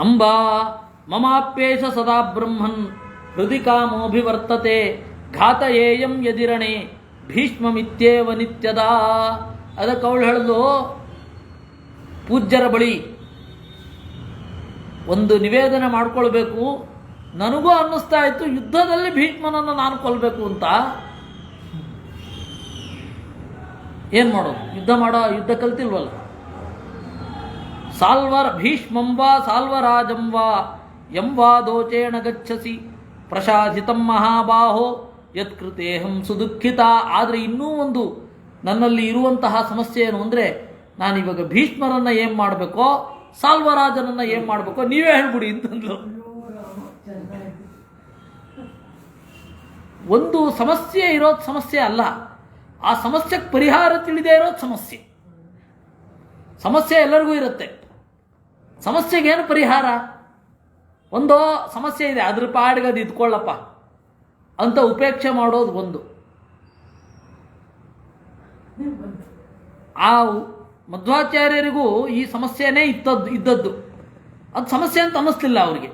ಅಂಬಾ ಮಮಾಪ್ಯೇಷ ಸದಾ ಬ್ರಹ್ಮನ್ ಹೃದಿ ಕಾಮೋಭಿವರ್ತತೆ ಘಾತಯೇಯಂ ಯದಿರಣೆ ಭೀಷ್ಮಮಿತ್ಯೇವ ನಿತ್ಯದ. ಅದಕ್ಕೆ ಅವಳು ಹೇಳಿದ್ಲು, ಪೂಜ್ಯರ ಬಳಿ ಒಂದು ನಿವೇದನೆ ಮಾಡ್ಕೊಳ್ಬೇಕು, ನನಗೂ ಅನ್ನಿಸ್ತಾ ಇತ್ತು ಯುದ್ಧದಲ್ಲಿ ಭೀಷ್ಮನನ್ನು ನಾನು ಕೊಲ್ಲಬೇಕು ಅಂತ. ಏನು ಮಾಡೋದು, ಯುದ್ಧ ಕಲ್ತಿಲ್ವಲ್ಲ. ಭೀಷ್ಮಂವಾ ಸಾಲ್ವರಾಜಂವಾ ಎಂವಾ ದೋಚೇಣ ಗಚ್ಚಸಿ ಪ್ರಶಾಸಿತಂ ಮಹಾಬಾಹೋ ಯತ್ಕೃತೇಹಂ ಸುದುಃಖಿತ. ಆದರೆ ಇನ್ನೂ ಒಂದು ನನ್ನಲ್ಲಿ ಇರುವಂತಹ ಸಮಸ್ಯೆ ಏನು ಅಂದರೆ, ನಾನಿವಾಗ ಭೀಷ್ಮರನ್ನು ಏನು ಮಾಡಬೇಕೋ ಸಾಲ್ವರಾಜನನ್ನು ಏನು ಮಾಡಬೇಕೋ ನೀವೇ ಹೇಳ್ಬಿಡಿ ಅಂತಂದ್ಲು. ಒಂದು ಸಮಸ್ಯೆ ಇರೋದು ಸಮಸ್ಯೆ ಅಲ್ಲ, ಆ ಸಮಸ್ಯೆಗೆ ಪರಿಹಾರ ತಿಳಿದೇ ಇರೋದು ಸಮಸ್ಯೆ. ಸಮಸ್ಯೆ ಎಲ್ಲರಿಗೂ ಇರುತ್ತೆ. ಸಮಸ್ಯೆಗೇನು ಪರಿಹಾರ? ಒಂದು ಸಮಸ್ಯೆ ಇದೆ, ಅದ್ರ ಪಾಡಿಗೆ ಅದು ಇದ್ಕೊಳ್ಳಪ್ಪ, ಅಂತ ಉಪೇಕ್ಷೆ ಮಾಡೋದು ಒಂದು. ಆ ಮಧ್ವಾಚಾರ್ಯರಿಗೂ ಈ ಸಮಸ್ಯೆನೇ ಇದ್ದದ್ದು. ಅದು ಸಮಸ್ಯೆ ಅಂತ ಅನ್ನಿಸ್ಲಿಲ್ಲ ಅವರಿಗೆ.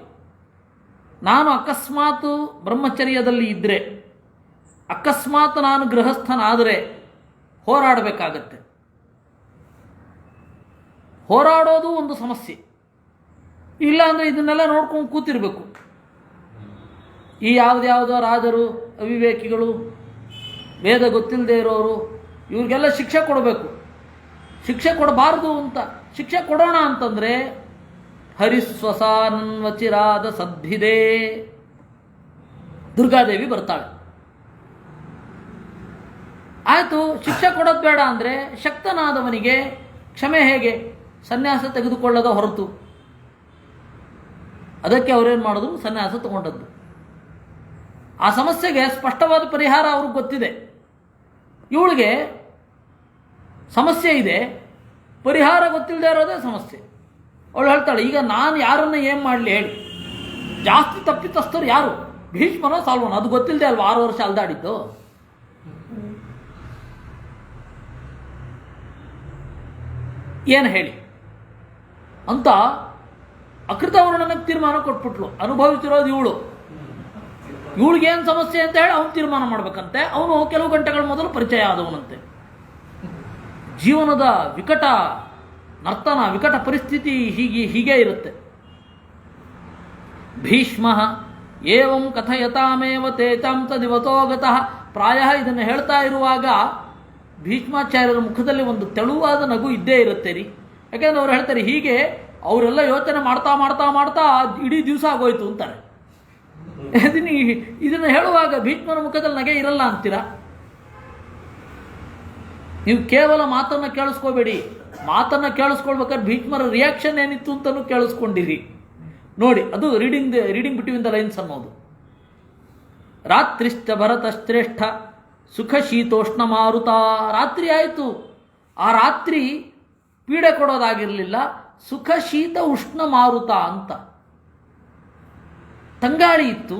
ನಾನು ಅಕಸ್ಮಾತ್ ಬ್ರಹ್ಮಚರ್ಯದಲ್ಲಿ ಇದ್ದರೆ, ಅಕಸ್ಮಾತ್ ನಾನು ಗೃಹಸ್ಥನಾದರೆ ಹೋರಾಡಬೇಕಾಗತ್ತೆ. ಹೋರಾಡೋದು ಒಂದು ಸಮಸ್ಯೆ. ಇಲ್ಲ ಅಂದರೆ ಇದನ್ನೆಲ್ಲ ನೋಡ್ಕೊಂಡು ಕೂತಿರಬೇಕು. ಈ ಯಾವುದ್ಯಾವುದೋ ರಾಜರು, ಅವಿವೇಕಿಗಳು, ವೇದ ಗೊತ್ತಿಲ್ಲದೆ ಇರೋರು, ಇವ್ರಿಗೆಲ್ಲ ಶಿಕ್ಷೆ ಕೊಡಬೇಕು. ಶಿಕ್ಷೆ ಕೊಡಬಾರದು ಅಂತ. ಶಿಕ್ಷೆ ಕೊಡೋಣ ಅಂತಂದರೆ ಹರಿಸ್ವಸಾನನ್ವಚಿರಾದ ಸದ್ಭಿದೆ, ದುರ್ಗಾದೇವಿ ಬರ್ತಾಳೆ. ಆಯಿತು, ಶಿಕ್ಷೆ ಕೊಡೋದು ಬೇಡ ಅಂದರೆ ಶಕ್ತನಾದವನಿಗೆ ಕ್ಷಮೆ ಹೇಗೆ? ಸನ್ಯಾಸ ತೆಗೆದುಕೊಳ್ಳದ ಹೊರತು. ಅದಕ್ಕೆ ಅವರೇನು ಮಾಡಿದ್ರು? ಸನ್ಯಾಸ ತಗೊಂಡದ್ದು. ಆ ಸಮಸ್ಯೆಗೆ ಸ್ಪಷ್ಟವಾದ ಪರಿಹಾರ ಅವ್ರಿಗೆ ಗೊತ್ತಿದೆ. ಇವಳಿಗೆ ಸಮಸ್ಯೆ ಇದೆ, ಪರಿಹಾರ ಗೊತ್ತಿಲ್ಲದೆ ಇರೋದೇ ಸಮಸ್ಯೆ. ಅವಳು ಹೇಳ್ತಾಳೆ, ಈಗ ನಾನು ಯಾರನ್ನ ಏನು ಮಾಡಲಿ ಹೇಳಿ? ಜಾಸ್ತಿ ತಪ್ಪಿತಸ್ಥರು ಯಾರು? ಭೀಷ್ಮನೋ ಸಾಲ್ವನೋ? ಅದು ಗೊತ್ತಿಲ್ಲದೆ ಅಲ್ವಾ 6 ವರ್ಷ ಅಲ್ದಾಡಿದ್ದು? ಏನು ಹೇಳಿ ಅಂತ ಅಕೃತವರ್ಣನಕ್ಕೆ ತೀರ್ಮಾನ ಕೊಟ್ಬಿಟ್ಲು. ಅನುಭವಿಸಿರೋದು ಇವಳು. ಇವಳಿಗೇನು ಸಮಸ್ಯೆ ಅಂತ ಹೇಳಿ ಅವನು ತೀರ್ಮಾನ ಮಾಡ್ಬೇಕಂತೆ. ಅವನು ಕೆಲವು ಗಂಟೆಗಳ ಮೊದಲು ಪರಿಚಯ ಆದವನಂತೆ. ಜೀವನದ ವಿಕಟ ನರ್ತನ, ವಿಕಟ ಪರಿಸ್ಥಿತಿ ಹೀಗೆ ಇರುತ್ತೆ. ಭೀಷ್ಮ ಏವಂ ಕಥಯತಾಮೇವ ತೇಚಾಂ ತದಿವತೋಗತಃ. ಪ್ರಾಯ ಇದನ್ನು ಹೇಳ್ತಾ ಇರುವಾಗ ಭೀಷ್ಮಾಚಾರ್ಯರ ಮುಖದಲ್ಲಿ ಒಂದು ತೆಳುವಾದ ನಗು ಇದ್ದೇ ಇರುತ್ತೆ ರೀ. ಯಾಕೆಂದ್ರೆ ಅವ್ರು ಹೇಳ್ತಾರೆ, ಹೀಗೆ ಅವರೆಲ್ಲ ಯೋಚನೆ ಮಾಡ್ತಾ ಮಾಡ್ತಾ ಮಾಡ್ತಾ ಇಡೀ ದಿವಸ ಆಗೋಯ್ತು ಅಂತಾರೆ. ಇದನ್ನು ಹೇಳುವಾಗ ಭೀಷ್ಮನ ಮುಖದಲ್ಲಿ ನಗೆ ಇರಲ್ಲ ಅಂತೀರಾ? ನೀವು ಕೇವಲ ಮಾತನ್ನು ಕೇಳಿಸ್ಕೋಬೇಡಿ. ಮಾತನ್ನು ಕೇಳಿಸ್ಕೊಳ್ಬೇಕಾದ್ರೆ ಭೀಷ್ಮರ ರಿಯಾಕ್ಷನ್ ಏನಿತ್ತು ಅಂತಲೂ ಕೇಳಿಸ್ಕೊಂಡಿರಿ. ನೋಡಿ, ಅದು ರೀಡಿಂಗ್ ಬಿಟ್ವೀನ್ ದ ಲೈನ್ಸ್ ಅನ್ನೋದು. ರಾತ್ರಿಶ್ಚ ಭರತಶ್ರೇಷ್ಠ ಸುಖ ಶೀತೋಷ್ಣ ಮಾರುತ. ರಾತ್ರಿ ಆಯಿತು. ಆ ರಾತ್ರಿ ಪೀಡೆ ಕೊಡೋದಾಗಿರಲಿಲ್ಲ, ಸುಖ ಶೀತ ಉಷ್ಣ ಮಾರುತ ಅಂತ. ತಂಗಾಳಿ ಇತ್ತು,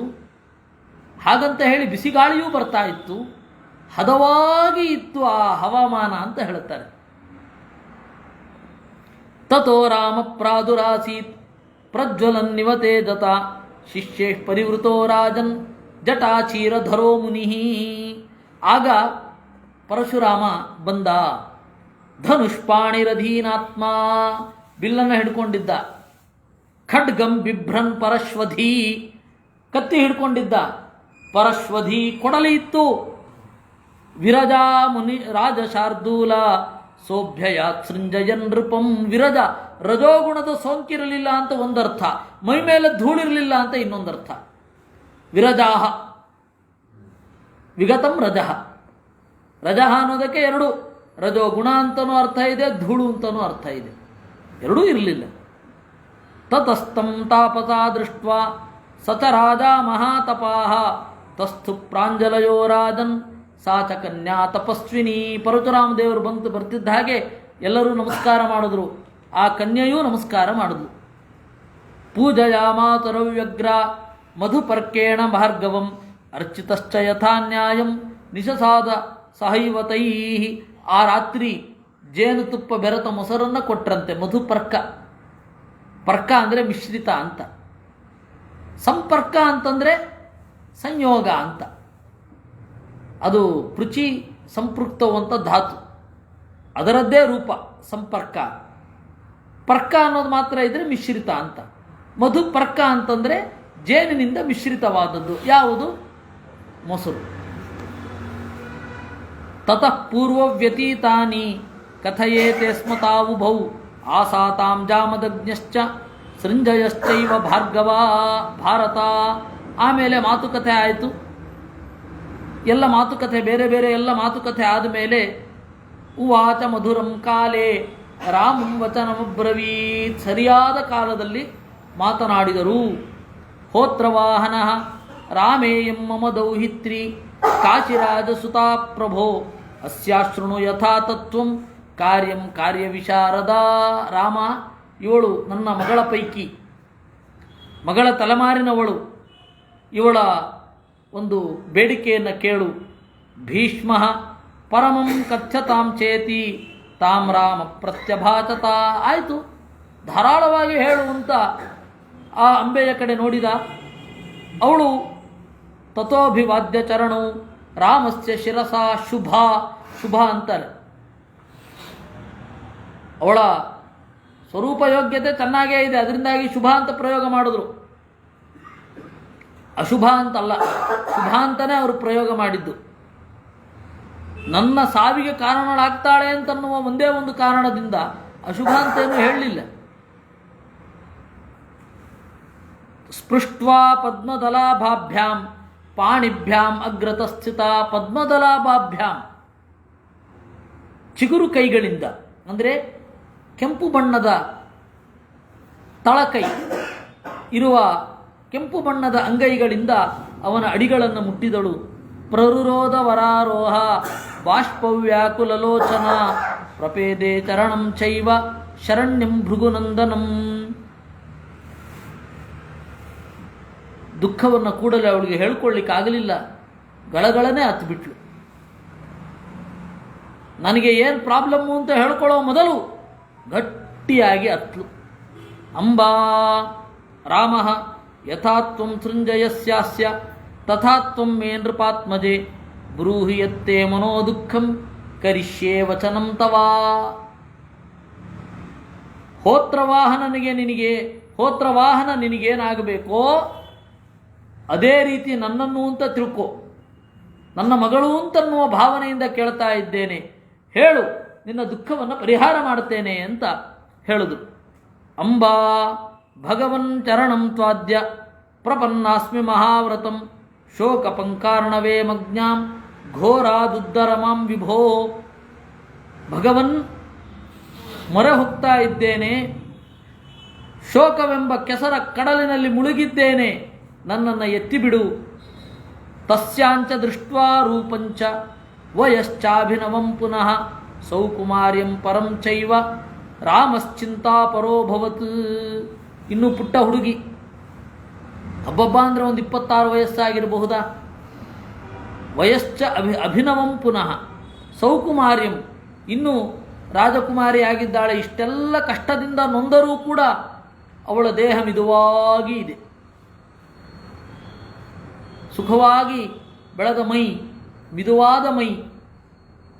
ಹಾಗಂತ ಹೇಳಿ ಬಿಸಿಗಾಳಿಯೂ ಬರ್ತಾ ಇತ್ತು. ಹದವಾಗಿ ಇತ್ತು ಆ ಹವಾಮಾನ ಅಂತ ಹೇಳುತ್ತಾರೆ. ತಥೋ ರಾಮ ಪ್ರಾದುರಾಸೀತ್ ಪ್ರಜ್ವಲನ್ ನಿವತೇಜತ ಶಿಷ್ಯೇ ಪರಿವೃತೋ ರಾಜನ್ ಜಟಾಚೀರಧರೋ ಮುನಿ. ಆಗ ಪರಶುರಾಮ ಬಂದ. ಧನುಷ್ಪಾಣಿರಧೀನಾತ್ಮ, ಬಿಲ್ಲನ್ನು ಹಿಡ್ಕೊಂಡಿದ್ದ. ಖಡ್ಗಂ ಬಿಭ್ರನ್ ಪರಶ್ವಧಿ, ಕತ್ತಿ ಹಿಡ್ಕೊಂಡಿದ್ದ. ಪರಶ್ವಧಿ ಕೊಡಲಿ ಇತ್ತು. ವಿರಜಾ ಮುನಿ ರಾಜ ಶಾರ್ದೂಲ ಸೋಭ್ಯಯ ಸೃಂಜಯನ್ ನೃಪಂ. ವಿರಜ ರಜೋಗುಣದ ಸೋಂಕಿರಲಿಲ್ಲ ಅಂತ ಒಂದರ್ಥ, ಮೈ ಮೇಲೆ ಧೂಳಿರಲಿಲ್ಲ ಅಂತ ಇನ್ನೊಂದರ್ಥ. ವಿರಜಾಹ ವಿಗತಂ ರಜಃ. ರಜಃ ಅನ್ನೋದಕ್ಕೆ ಎರಡು, ರಜೋಗುಣ ಅಂತನೂ ಅರ್ಥ ಇದೆ, ಧೂಳು ಅಂತನೂ ಅರ್ಥ ಇದೆ. ಎರಡೂ ಇರಲಿಲ್ಲ. ತತಸ್ತಂ ತಾಪಸಾ ದೃಷ್ಟ್ವಾ ಸಚ ರಾಜ ಮಹಾತಪಾಹ ತಸ್ಥು ಪ್ರಾಂಜಲಯೋ ರಾಜನ್ ಸಾಚ ಕನ್ಯಾ ತಪಸ್ವಿನಿ. ಪರಶುರಾಮ ದೇವರು ಬರ್ತಿದ್ದ ಹಾಗೆ ಎಲ್ಲರೂ ನಮಸ್ಕಾರ ಮಾಡಿದ್ರು. ಆ ಕನ್ಯೆಯೂ ನಮಸ್ಕಾರ ಮಾಡಿದ್ಲು. ಪೂಜಯಾಮಾತರವ್ಯಗ್ರ ಮಧುಪರ್ಕೇಣ ಭಾರ್ಗವಂ ಅರ್ಚಿತಶ್ಚ ಯಥಾ ನ್ಯಾಯಂ ನಿಶಸಾದ ಸಹೈವತೈ. ಆ ರಾತ್ರಿ ಜೇನುತುಪ್ಪ ಬೆರೆತ ಮೊಸರನ್ನು ಕೊಟ್ರಂತೆ. ಮಧುಪರ್ಕ, ಪರ್ಕ ಅಂದರೆ ಮಿಶ್ರಿತ ಅಂತ. ಸಂಪರ್ಕ ಅಂತಂದರೆ ಸಂಯೋಗ ಅಂತ. ಅದು ಪೃಚಿ ಸಂಪೃಕ್ತವಂತ ಧಾತು, ಅದರದ್ದೇ ರೂಪ ಸಂಪರ್ಕ. ಪರ್ಕ ಅನ್ನೋದು ಮಾತ್ರ ಇದ್ರೆ ಮಿಶ್ರಿತ ಅಂತ. ಮಧುಪರ್ಕ ಅಂತಂದರೆ ಜೇನಿನಿಂದ ಮಿಶ್ರಿತವಾದದ್ದು. ಯಾವುದು? ಮೊಸರು. ತತಃ ಪೂರ್ವವ್ಯತೀತಾನಿ ಕಥಯೇತೆ ಸ್ಮ ತಾವುಭೌ ಆಸಾತಾಂ ಜಾಮದಗ್ನ್ಯಶ್ಚ ಸೃಂಜಯಶ್ಚೈವ ಭಾರ್ಗವ ಭಾರತ. ಆಮೇಲೆ ಮಾತುಕತೆ ಆಯಿತು. ಎಲ್ಲ ಮಾತುಕತೆ, ಬೇರೆ ಬೇರೆ ಎಲ್ಲ ಮಾತುಕತೆ ಆದಮೇಲೆ ಉವಾಚ ಮಧುರಂ ಕಾಲೇ ರಾಮಂ ವಚನಮಬ್ರವೀತ್. ಸರಿಯಾದ ಕಾಲದಲ್ಲಿ ಮಾತನಾಡಿದರು. ಹೋತ್ರವಾಹನ ರಾಮೇಯಂ ಮಮ ದೌಹಿತ್ರಿ ಕಾಶಿರಾಜಸುತಾ ಪ್ರಭೋ ಅಸ್ಯಾಶೃಣು ಯಥಾ ತತ್ವಂ ಕಾರ್ಯಂ ಕಾರ್ಯವಿಶಾರದ. ರಾಮ, ಇವಳು ನನ್ನ ಮಗಳ ಪೈಕಿ, ಮಗಳ ತಲೆಮಾರಿನವಳು. ಇವಳ ಒಂದು ಬೇಡಿಕೆಯನ್ನು ಕೇಳು. ಭೀಷ್ಮ ಪರಮಂ ಕಥ್ಯತಾಂ ಚೇತಿ ತಾಂ ರಾಮ ಪ್ರತ್ಯಭಾಚತ. ಆಯಿತು, ಧಾರಾಳವಾಗಿ ಹೇಳುವಂತ ಆ ಅಂಬೆಯ ಕಡೆ ನೋಡಿದ. ಅವಳು ತಥೋಭಿವಾದ್ಯ ಚರಣೌ ರಾಮಸ್ಯ ಶಿರಸ ಶುಭ. ಶುಭ ಅಂತಾರೆ. ಅವಳ ಸ್ವರೂಪ ಯೋಗ್ಯತೆ ಚೆನ್ನಾಗೇ ಇದೆ, ಅದರಿಂದಾಗಿ ಶುಭ ಅಂತ ಪ್ರಯೋಗ ಮಾಡಿದ್ರು. ಅಶುಭ ಅಂತಲ್ಲ, ಶುಭ ಅಂತಲೇ ಅವರು ಪ್ರಯೋಗ ಮಾಡಿದ್ದು. ನನ್ನ ಸಾವಿಗೆ ಕಾರಣಳಾಗ್ತಾಳೆ ಅಂತನ್ನುವ ಒಂದೇ ಒಂದು ಕಾರಣದಿಂದ ಅಶುಭ ಅಂತೇನು ಹೇಳಲಿಲ್ಲ. ಸ್ಪೃಷ್ಟ್ವಾ ಪದ್ಮದಲಾಭಾಭ್ಯಾಂ ಪಾಣಿಭ್ಯಾಂ ಅಗ್ರತಸ್ಥಿತ. ಪದ್ಮದಲಾಭಾಭ್ಯಾಂ ಚಿಗುರು ಕೈಗಳಿಂದ, ಅಂದರೆ ಕೆಂಪು ಬಣ್ಣದ ತಳಕೈ ಇರುವ ಕೆಂಪು ಬಣ್ಣದ ಅಂಗೈಗಳಿಂದ ಅವನ ಅಡಿಗಳನ್ನು ಮುಟ್ಟಿದಳು. ಪ್ರರುರೋಧ ವರಾರೋಹ ಬಾಷ್ಪವ್ಯಾಕುಲಲೋಚನ ಪ್ರಪೇದೆ ಚರಣಂ ಚೈವ ಶರಣ್ಯಂ ಭೃಗುನಂದನಂ. ದುಃಖವನ್ನು ಕೂಡಲೇ ಅವಳಿಗೆ ಹೇಳ್ಕೊಳ್ಳಿಕ್ಕಾಗಲಿಲ್ಲ. ಗಳಗಳನೆ ಹತ್ಬಿಟ್ಲು. ನನಗೆ ಏನು ಪ್ರಾಬ್ಲಮ್ಮು ಅಂತ ಹೇಳ್ಕೊಳ್ಳೋ ಮೊದಲು ಗಟ್ಟಿಯಾಗಿ ಹತ್ಲು. ಅಂಬಾ ರಾಮ ಯಥಾತ್ವಂ ಸೃಂಜಯಸ್ಯಾಸ್ಯ ತಥಾತ್ವಂ ಮೇ ನೃಪಾತ್ಮಜೆ ಬ್ರೂಹಿ ಯತ್ತೇ ಮನೋದುಃಖಂ ಕರಿಷ್ಯೇ ವಚನಂ ತವಾ. ಹೋತ್ರವಾಹನ ನಿನಗೇನಾಗಬೇಕೋ ಅದೇ ರೀತಿ ನನ್ನನ್ನು ಅಂತ ತಿಳ್ಕೊ. ನನ್ನ ಮಗಳು ಅಂತನ್ನುವ ಭಾವನೆಯಿಂದ ಕೇಳ್ತಾ ಇದ್ದೇನೆ, ಹೇಳು, ನಿನ್ನ ದುಃಖವನ್ನು ಪರಿಹಾರ ಮಾಡುತ್ತೇನೆ ಅಂತ ಹೇಳಿದ್ರು. ಅಂಬಾ ಭಗವನ್ ಚರಣಂ ತ್ವಾದ್ಯ ಪ್ರಪನ್ನಾಸ್ಮಿ ಮಹಾವ್ರತಂ ಶೋಕ ಪಂಕಾರ್ಣವೇ ಮಜ್ಞಾಂ ಘೋರಾದುದ್ದರಮಾಂ ವಿಭೋ. ಭಗವನ್ ಮೊರೆ ಹೋಗ್ತಾ ಇದ್ದೇನೆ, ಶೋಕವೆಂಬ ಕೆಸರ ಕಡಲಿನಲ್ಲಿ ಮುಳುಗಿದ್ದೇನೆ, ನನ್ನನ್ನು ಎತ್ತಿಬಿಡು. ತಸ್ಯಾಂಚ ದೃಷ್ಟ್ವಾ ರೂಪಂಚ ವಯಶ್ಚಾಭಿನವಂ ಪುನಃ ಸೌಕುಮಾರ್ಯಂ ಪರಂ ಚೈವ ರಾಮಶ್ಚಿಂತಾಪರೋಭವತ್. ಇನ್ನು ಪುಟ್ಟ ಹುಡುಗಿ, ಹಬ್ಬಬ್ಬ ಅಂದರೆ ಒಂದು 26 ವಯಸ್ಸಾಗಿರಬಹುದಾ. ವಯಶ್ಚ ಅಭಿನವಂ ಪುನಃ ಸೌಕುಮಾರ್ಯಂ, ಇನ್ನೂ ರಾಜಕುಮಾರಿ ಆಗಿದ್ದಾಳೆ. ಇಷ್ಟೆಲ್ಲ ಕಷ್ಟದಿಂದ ನೊಂದರೂ ಕೂಡ ಅವಳ ದೇಹ ಮಿದುವಾಗಿ ಇದೆ. ಸುಖವಾಗಿ ಬೆಳೆದ ಮೈ, ಮಿದುವಾದ ಮೈ.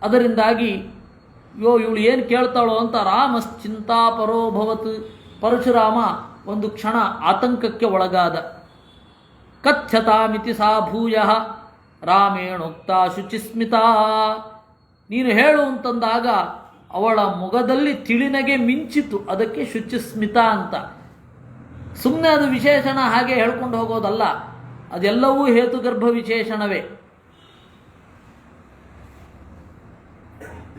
ಅದರಿಂದಾಗಿ ಇವಳು ಏನು ಕೇಳ್ತಾಳೋ ಅಂತ ರಾಮಶ್ಚಿಂತಾಪರೋಭವತ್. ಪರಶುರಾಮ ಒಂದು ಕ್ಷಣ ಆತಂಕಕ್ಕೆ ಒಳಗಾದ. ಕಥ್ಯತಾಮಿತಿ ಸಾ ಭೂಯಃ ರಾಮೇಣೋಕ್ತ ಶುಚಿಸ್ಮಿತಾ. ನೀನು ಹೇಳು ಅಂತಂದಾಗ ಅವಳ ಮೊಗದಲ್ಲಿ ತಿಳಿನಗೆ ಮಿಂಚಿತು, ಅದಕ್ಕೆ ಶುಚಿಸ್ಮಿತ ಅಂತ. ಸುಮ್ಮನೆ ಅದು ವಿಶೇಷಣ ಹಾಗೆ ಹೇಳ್ಕೊಂಡು ಹೋಗೋದಲ್ಲ, ಅದೆಲ್ಲವೂ ಹೇತುಗರ್ಭ ವಿಶೇಷಣವೇ.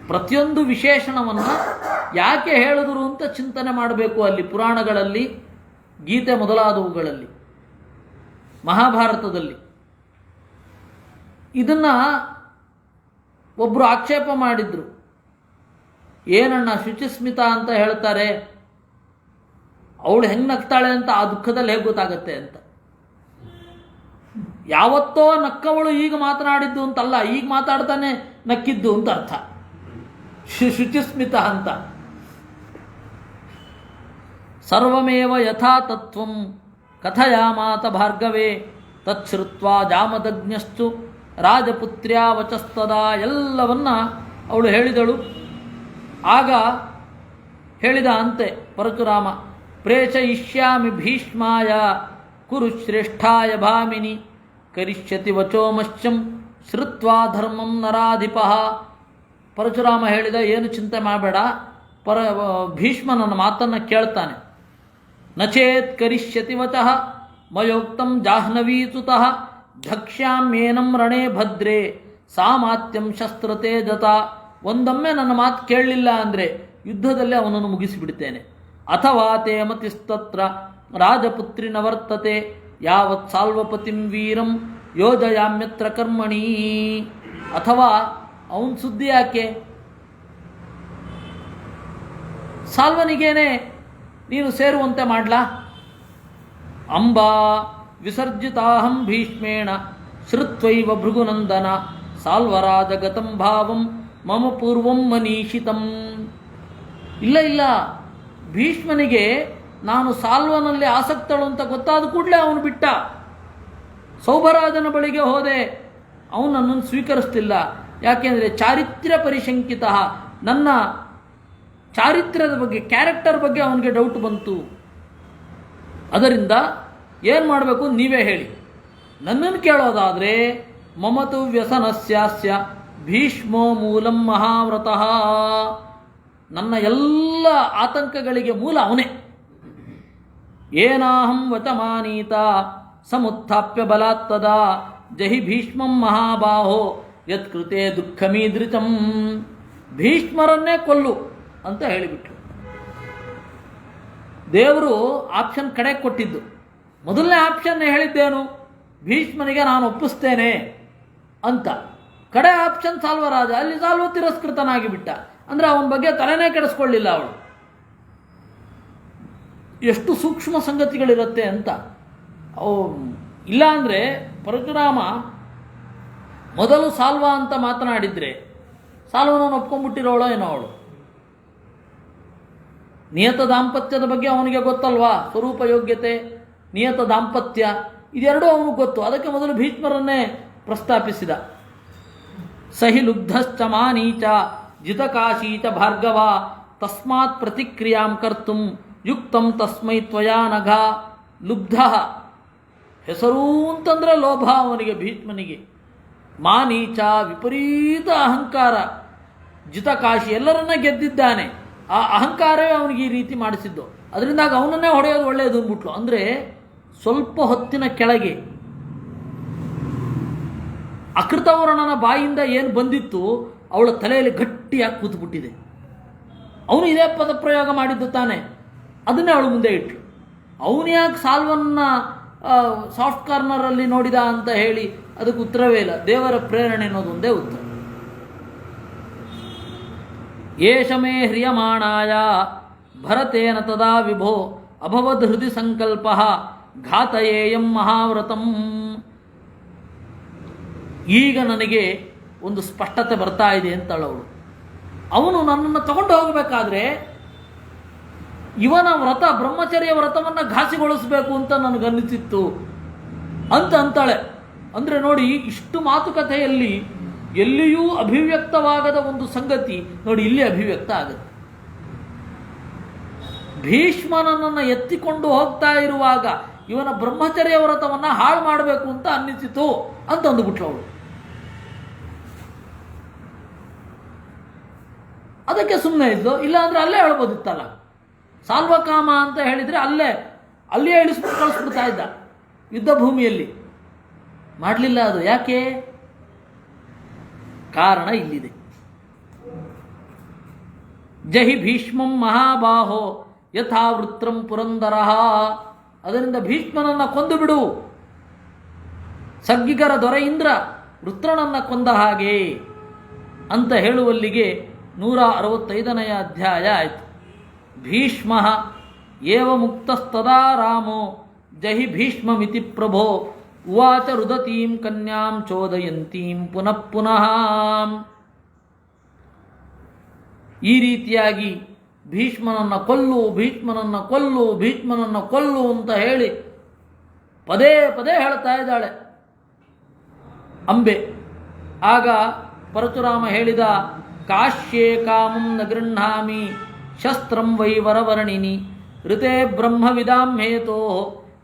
ಪ್ರತಿಯೊಂದು ವಿಶೇಷಣವನ್ನು ಯಾಕೆ ಹೇಳಿದ್ರು ಅಂತ ಚಿಂತನೆ ಮಾಡಬೇಕು. ಅಲ್ಲಿ ಪುರಾಣಗಳಲ್ಲಿ, ಗೀತೆ ಮೊದಲಾದವುಗಳಲ್ಲಿ, ಮಹಾಭಾರತದಲ್ಲಿ ಇದನ್ನು ಒಬ್ಬರು ಆಕ್ಷೇಪ ಮಾಡಿದ್ರು. ಏನಣ್ಣ ಶುಚಿಸ್ಮಿತ ಅಂತ ಹೇಳ್ತಾರೆ, ಅವಳು ಹೆಂಗೆ ನಗ್ತಾಳೆ ಅಂತ ಆ ದುಃಖದಲ್ಲಿ ಹೇಗೆ ಗೊತ್ತಾಗತ್ತೆ ಅಂತ. ಯಾವತ್ತೋ ನಕ್ಕವಳು ಈಗ ಮಾತನಾಡಿದ್ದು ಅಂತಲ್ಲ, ಈಗ ಮಾತಾಡ್ತಾನೆ ನಕ್ಕಿದ್ದು ಅಂತ ಅರ್ಥ. ಶುಚಿಸ್ಮಿತ ಅಂತ. ಸರ್ವಮೇವ ಯಥಾ ತತ್ವಂ ಕಥಯಾಮಾತ ಭಾರ್ಗವೇ ತಚ್ಛ್ರುತ್ವಾ ಜಾಮದಗ್ನ್ಯಶ್ಚು ರಾಜಪುತ್ರ್ಯಾ ವಚಸ್ತದ. ಎಲ್ಲವನ್ನ ಅವಳು ಹೇಳಿದಳು. ಆಗ ಹೇಳಿದ ಅಂತೆ ಪರಶುರಾಮ, ಪ್ರೇಷಯಿಷ್ಯಾಮಿ ಭೀಷ್ಮಾಯ ಕುರು ಶ್ರೇಷ್ಠಾಯ ಭಾಮಿನಿ ಕರಿಷ್ಯತಿ ವಚೋಮಶ್ಚಂ ಶ್ರುತ್ವಾ ಧರ್ಮಂ ನರಾಧಿಪಃ. ಪರಶುರಾಮ ಹೇಳಿದ, ಏನು ಚಿಂತೆ ಮಾಡಬೇಡ, ಭೀಷ್ಮ ನನ್ನ ಮಾತನ್ನು ಕೇಳ್ತಾನೆ. ನಚೇತ್ ಕರಿಷ್ಯತಿ ವಚಃ ಮಯೋಕ್ತಂ ಜಾಹ್ನವೀಸುತಃ ಧಕ್ಷ್ಯಾಮ್ಯೇನಂ ರಣೇ ಭದ್ರೇ ಸಾಮಾತ್ಯಂ ಶಸ್ತ್ರತೇಜತ. ಒಂದೊಮ್ಮೆ ನನ್ನ ಮಾತು ಕೇಳಲಿಲ್ಲ ಅಂದರೆ ಯುದ್ಧದಲ್ಲಿ ಅವನನ್ನು ಮುಗಿಸಿಬಿಡ್ತೇನೆ. ಅಥವಾ ತೇ ಮತಿಸ್ತತ್ರ ರಾಜಪುತ್ರಿ ನ ವರ್ತತೆ ಯಾವತ್ ಸಾಲ್ವಪತಿಂ ವೀರಂ ಯೋಜಯಾಮ್ಯತ್ರ ಕರ್ಮಣಿ. ಅಥವಾ ಅವನ ಸುದ್ದಿ ಯಾಕೆ, ಸಾಲ್ವನಿಗೇನೆ ನೀನು ಸೇರುವಂತೆ ಮಾಡ್ಲಾ. ಅಂಬಾ ವಿಸರ್ಜಿತಾಹಂ ಭೀಷ್ಮೇಣ ಶ್ರುತ್ವೈವ ಭೃಗುನಂದನ ಸಾಲ್ವರಾಜ ಗತಂ ಭಾವಂ ಮಮ ಪೂರ್ವಂ ಮನೀಷಿತಂ. ಇಲ್ಲ, ಭೀಷ್ಮನಿಗೆ ನಾನು ಸಾಲ್ವನಲ್ಲಿ ಆಸಕ್ತಳು ಅಂತ ಗೊತ್ತಾದ ಕೂಡಲೇ ಅವನು ಬಿಟ್ಟ. ಸೌಭರಾಜನ ಬಳಿಗೆ ಹೋದೆ, ಅವನು ನನ್ನನ್ನು ಸ್ವೀಕರಿಸ್ತಿಲ್ಲ. ಯಾಕೆಂದರೆ ಚಾರಿತ್ರ್ಯ ಪರಿಶಂಕಿತ, ನನ್ನ ಚಾರಿತ್ರ್ಯದ ಬಗ್ಗೆ, ಕ್ಯಾರೆಕ್ಟರ್ ಬಗ್ಗೆ ಅವನಿಗೆ ಡೌಟ್ ಬಂತು. ಅದರಿಂದ ಏನು ಮಾಡಬೇಕು ನೀವೇ ಹೇಳಿ. ನನ್ನನ್ನು ಕೇಳೋದಾದರೆ ಮಮತು ವ್ಯಸನಸ್ಯಾಸ್ಯ ಭೀಷ್ಮೋ ಮೂಲಂ ಮಹಾವ್ರತಃ. ನನ್ನ ಎಲ್ಲ ಆತಂಕಗಳಿಗೆ ಮೂಲ ಅವನೇ. ಏನಾಹಂ ವಚಮಾನೀತ ಸಮುತ್ಥಾಪ್ಯ ಬಲಾತ್ತದ ಜಹಿ ಭೀಷ್ಮಂ ಮಹಾಬಾಹೋ ಯತ್ಕೃತೆ ದುಃಖಮೀದೃಚಂ. ಭೀಷ್ಮರನ್ನೇ ಕೊಲ್ಲು ಅಂತ ಹೇಳಿಬಿಟ್ರು. ದೇವರು ಆಪ್ಷನ್ ಕಡೆ ಕೊಟ್ಟಿದ್ದು. ಮೊದಲನೇ ಆಪ್ಷನ್ ಹೇಳಿದ್ದೇನು? ಭೀಷ್ಮನಿಗೆ ನಾನು ಒಪ್ಪಿಸ್ತೇನೆ ಅಂತ. ಕಡೆ ಆಪ್ಷನ್ ಸಾಲ್ವರಾಜ. ಅಲ್ಲಿ ಸಾಲ್ವ ತಿರಸ್ಕೃತನಾಗಿ ಬಿಟ್ಟ. ಅಂದರೆ ಅವನ ಬಗ್ಗೆ ತಲೆನೇ ಕೆಡಿಸ್ಕೊಳ್ಳಿಲ್ಲ ಅವಳು. ಎಷ್ಟು ಸೂಕ್ಷ್ಮ ಸಂಗತಿಗಳಿರುತ್ತೆ ಅಂತ. ಇಲ್ಲ ಅಂದರೆ ಪರಶುರಾಮ ಮೊದಲು ಸಾಲ್ವ ಅಂತ ಮಾತನಾಡಿದರೆ ಸಾಲ್ವನನ್ನು ಒಪ್ಕೊಂಡ್ಬಿಟ್ಟಿರೋಳೋ ಏನೋ ಅವಳು. ನಿಯತ ದಾಂಪತ್ಯದ ಬಗ್ಗೆ ಅವನಿಗೆ ಗೊತ್ತಲ್ವಾ? ಸ್ವರೂಪ ಯೋಗ್ಯತೆ, ನಿಯತ ದಾಂಪತ್ಯ, ಇದೆರಡೂ ಅವನಿಗೆ ಗೊತ್ತು. ಅದಕ್ಕೆ ಮೊದಲು ಭೀಷ್ಮರನ್ನೇ ಪ್ರಸ್ತಾಪಿಸಿದ. ಸಹಿ ಲುಬ್ಧಶ್ಚ ಮಾನೀಚ ಜಿತಕಾಶೀಚ ಭಾರ್ಗವ ತಸ್ಮಾತ್ ಪ್ರತಿಕ್ರಿಯಾಂ ಕರ್ತುಂ ಯುಕ್ತಂ ತಸ್ಮೈ ತ್ವಯಾ ನಘ. ಲುಬ್ಧ, ಹೆಸರು ಅಂತಂದರೆ ಲೋಭ ಅವನಿಗೆ, ಭೀಷ್ಮನಿಗೆ. ಮಾನೀಚ, ವಿಪರೀತ ಅಹಂಕಾರ. ಜಿತಕಾಶಿ, ಎಲ್ಲರನ್ನ ಗೆದ್ದಿದ್ದಾನೆ. ಆ ಅಹಂಕಾರವೇ ಅವನಿಗೆ ಈ ರೀತಿ ಮಾಡಿಸಿದ್ದು. ಅದರಿಂದಾಗ ಅವನನ್ನೇ ಹೊಡೆಯೋದು ಒಳ್ಳೆಯದು ಅಂದ್ಬಿಟ್ಲು. ಅಂದರೆ ಸ್ವಲ್ಪ ಹೊತ್ತಿನ ಕೆಳಗೆ ಅಕೃತವರ್ಣನ ಬಾಯಿಂದ ಏನು ಬಂದಿತ್ತು ಅವಳ ತಲೆಯಲ್ಲಿ ಗಟ್ಟಿಯಾಗಿ ಕೂತ್ಬಿಟ್ಟಿದೆ. ಅವನು ಇದೇ ಪದಪ್ರಯೋಗ ಮಾಡಿದ್ದು ತಾನೆ, ಅದನ್ನೇ ಅವಳು ಮುಂದೆ ಇಟ್ರು. ಅವನು ಯಾಕೆ ಸಾಲ್ವನ್ನ ಸಾಫ್ಟ್ ಕಾರ್ನರಲ್ಲಿ ನೋಡಿದ ಅಂತ ಹೇಳಿ ಅದಕ್ಕೆ ಉತ್ತರವೇ ಇಲ್ಲ. ದೇವರ ಪ್ರೇರಣೆ ಅನ್ನೋದು ಒಂದೇ ಉತ್ತರ. ಏಷ ಮೇ ಹ್ರಿಯಮಾಣಾಯ ಭರತೇನ ತದಾ ವಿಭೋ ಅಭವದ್ ಹೃದಯ ಸಂಕಲ್ಪ ಘಾತಯೇಯಂ ಮಹಾವ್ರತಂ. ಈಗ ನನಗೆ ಒಂದು ಸ್ಪಷ್ಟತೆ ಬರ್ತಾ ಇದೆ ಅಂತಳವಳು. ಅವನು ನನ್ನನ್ನು ತಗೊಂಡು ಹೋಗಬೇಕಾದ್ರೆ ಇವನ ವ್ರತ, ಬ್ರಹ್ಮಚರ್ಯ ವ್ರತವನ್ನು ಘಾಸಿಗೊಳಿಸಬೇಕು ಅಂತ ನನಗನ್ನಿಸಿತ್ತು ಅಂತ ಅಂತಾಳೆ. ಅಂದರೆ ನೋಡಿ, ಇಷ್ಟು ಮಾತುಕತೆಯಲ್ಲಿ ಎಲ್ಲಿಯೂ ಅಭಿವ್ಯಕ್ತವಾಗದ ಒಂದು ಸಂಗತಿ ನೋಡಿ ಇಲ್ಲಿ ಅಭಿವ್ಯಕ್ತ ಆಗುತ್ತೆ. ಭೀಷ್ಮನನ್ನು ಎತ್ತಿಕೊಂಡು ಹೋಗ್ತಾ ಇರುವಾಗ ಇವನ ಬ್ರಹ್ಮಚರ್ಯ ವ್ರತವನ್ನು ಹಾಳು ಮಾಡಬೇಕು ಅಂತ ಅನ್ನಿಸಿತು ಅಂತ ಅಂದುಬಿಟ್ಲು ಅವಳು. ಅದಕ್ಕೆ ಸುಮ್ಮನೆ ಇದ್ದು, ಇಲ್ಲ ಅಂದರೆ ಅಲ್ಲೇ ಹೇಳ್ಬೋದಿತ್ತಲ್ಲ. ಸಾಲ್ವಕಾಮ ಅಂತ ಹೇಳಿದರೆ ಅಲ್ಲೇ ಇಳಿಸ್ಬಿಟ್ಟು ಕಳಿಸ್ಬಿಡ್ತಾ ಇದ್ದ ಯುದ್ಧ ಭೂಮಿಯಲ್ಲಿ. ಮಾಡಲಿಲ್ಲ. ಅದು ಯಾಕೆ? ಕಾರಣ ಇಲ್ಲಿದೆ. ಜಹಿ ಭೀಷ್ಮಂ ಮಹಾಬಾಹೋ ಯಥಾ ವೃತ್ರಂ ಪುರಂದರಃ. ಅದರಿಂದ ಭೀಷ್ಮನನ್ನು ಕೊಂದು ಬಿಡು, ಸಗ್ಗಿಗರ ದೊರೆ ಇಂದ್ರ ವೃತ್ರನನ್ನು ಕೊಂದ ಹಾಗೆ ಅಂತ ಹೇಳುವಲ್ಲಿಗೆ 165ನೇ ಅಧ್ಯಾಯ ಆಯಿತು. ಭೀಷ್ಮ ಏವ ಮುಕ್ತಸ್ತದಾ ರಾಮೋ ಜಹಿ ಭೀಷ್ಮಮಿತಿ ಪ್ರಭೋ ಉವಾಚ ರುದತೀಂ ಕನ್ಯಾಂ ಚೋದಯಂತೀಂ ಪುನಃ ಪುನಃ. ಈ ರೀತಿಯಾಗಿ ಭೀಷ್ಮನನ್ನು ಕೊಲ್ಲು, ಭೀಷ್ಮನನ್ನು ಕೊಲ್ಲು, ಭೀಷ್ಮನನ್ನು ಕೊಲ್ಲು ಅಂತ ಹೇಳಿ ಪದೇ ಪದೇ ಹೇಳ್ತಾ ಇದ್ದಾಳೆ ಅಂಬೆ. ಆಗ ಪರಶುರಾಮ ಹೇಳಿದ, ಕಾಶ್ಯೇ ಕಾಮಂ ನ ಗೃಹ್ಣಾಮಿ ಶಸ್ತ್ರಂ ವೈ ವರವರ್ಣಿನಿ ಋತೆ ಬ್ರಹ್ಮವಿದಾಂ ಹೇತೋ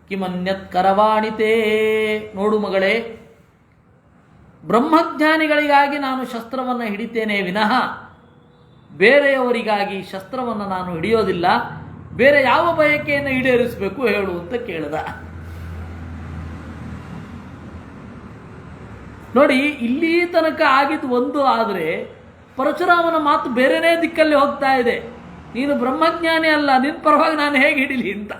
ಕಿಮನ್ಯತ್ ಕರವಾಣಿತೇ. ನೋಡು ಮಗಳೇ, ಬ್ರಹ್ಮಜ್ಞಾನಿಗಳಿಗಾಗಿ ನಾನು ಶಸ್ತ್ರವನ್ನು ಹಿಡಿತೇನೆ ವಿನಃ ಬೇರೆಯವರಿಗಾಗಿ ಶಸ್ತ್ರವನ್ನು ನಾನು ಹಿಡಿಯೋದಿಲ್ಲ. ಬೇರೆ ಯಾವ ಬಯಕೆಯನ್ನು ಈಡೇರಿಸಬೇಕು ಹೇಳು ಅಂತ ಕೇಳಿದ. ನೋಡಿ, ಇಲ್ಲಿ ತನಕ ಆಗಿದ್ದು ಒಂದು, ಆದರೆ ಪರಶುರಾಮನ ಮಾತು ಬೇರೆನೇ ದಿಕ್ಕಲ್ಲಿ ಹೋಗ್ತಾ ಇದೆ. ನೀನು ಬ್ರಹ್ಮಜ್ಞಾನಿ ಅಲ್ಲ, ನಿನ್ನ ಪರವಾಗಿ ನಾನು ಹೇಗೆ ಹಿಡಿಲಿ ಅಂತ.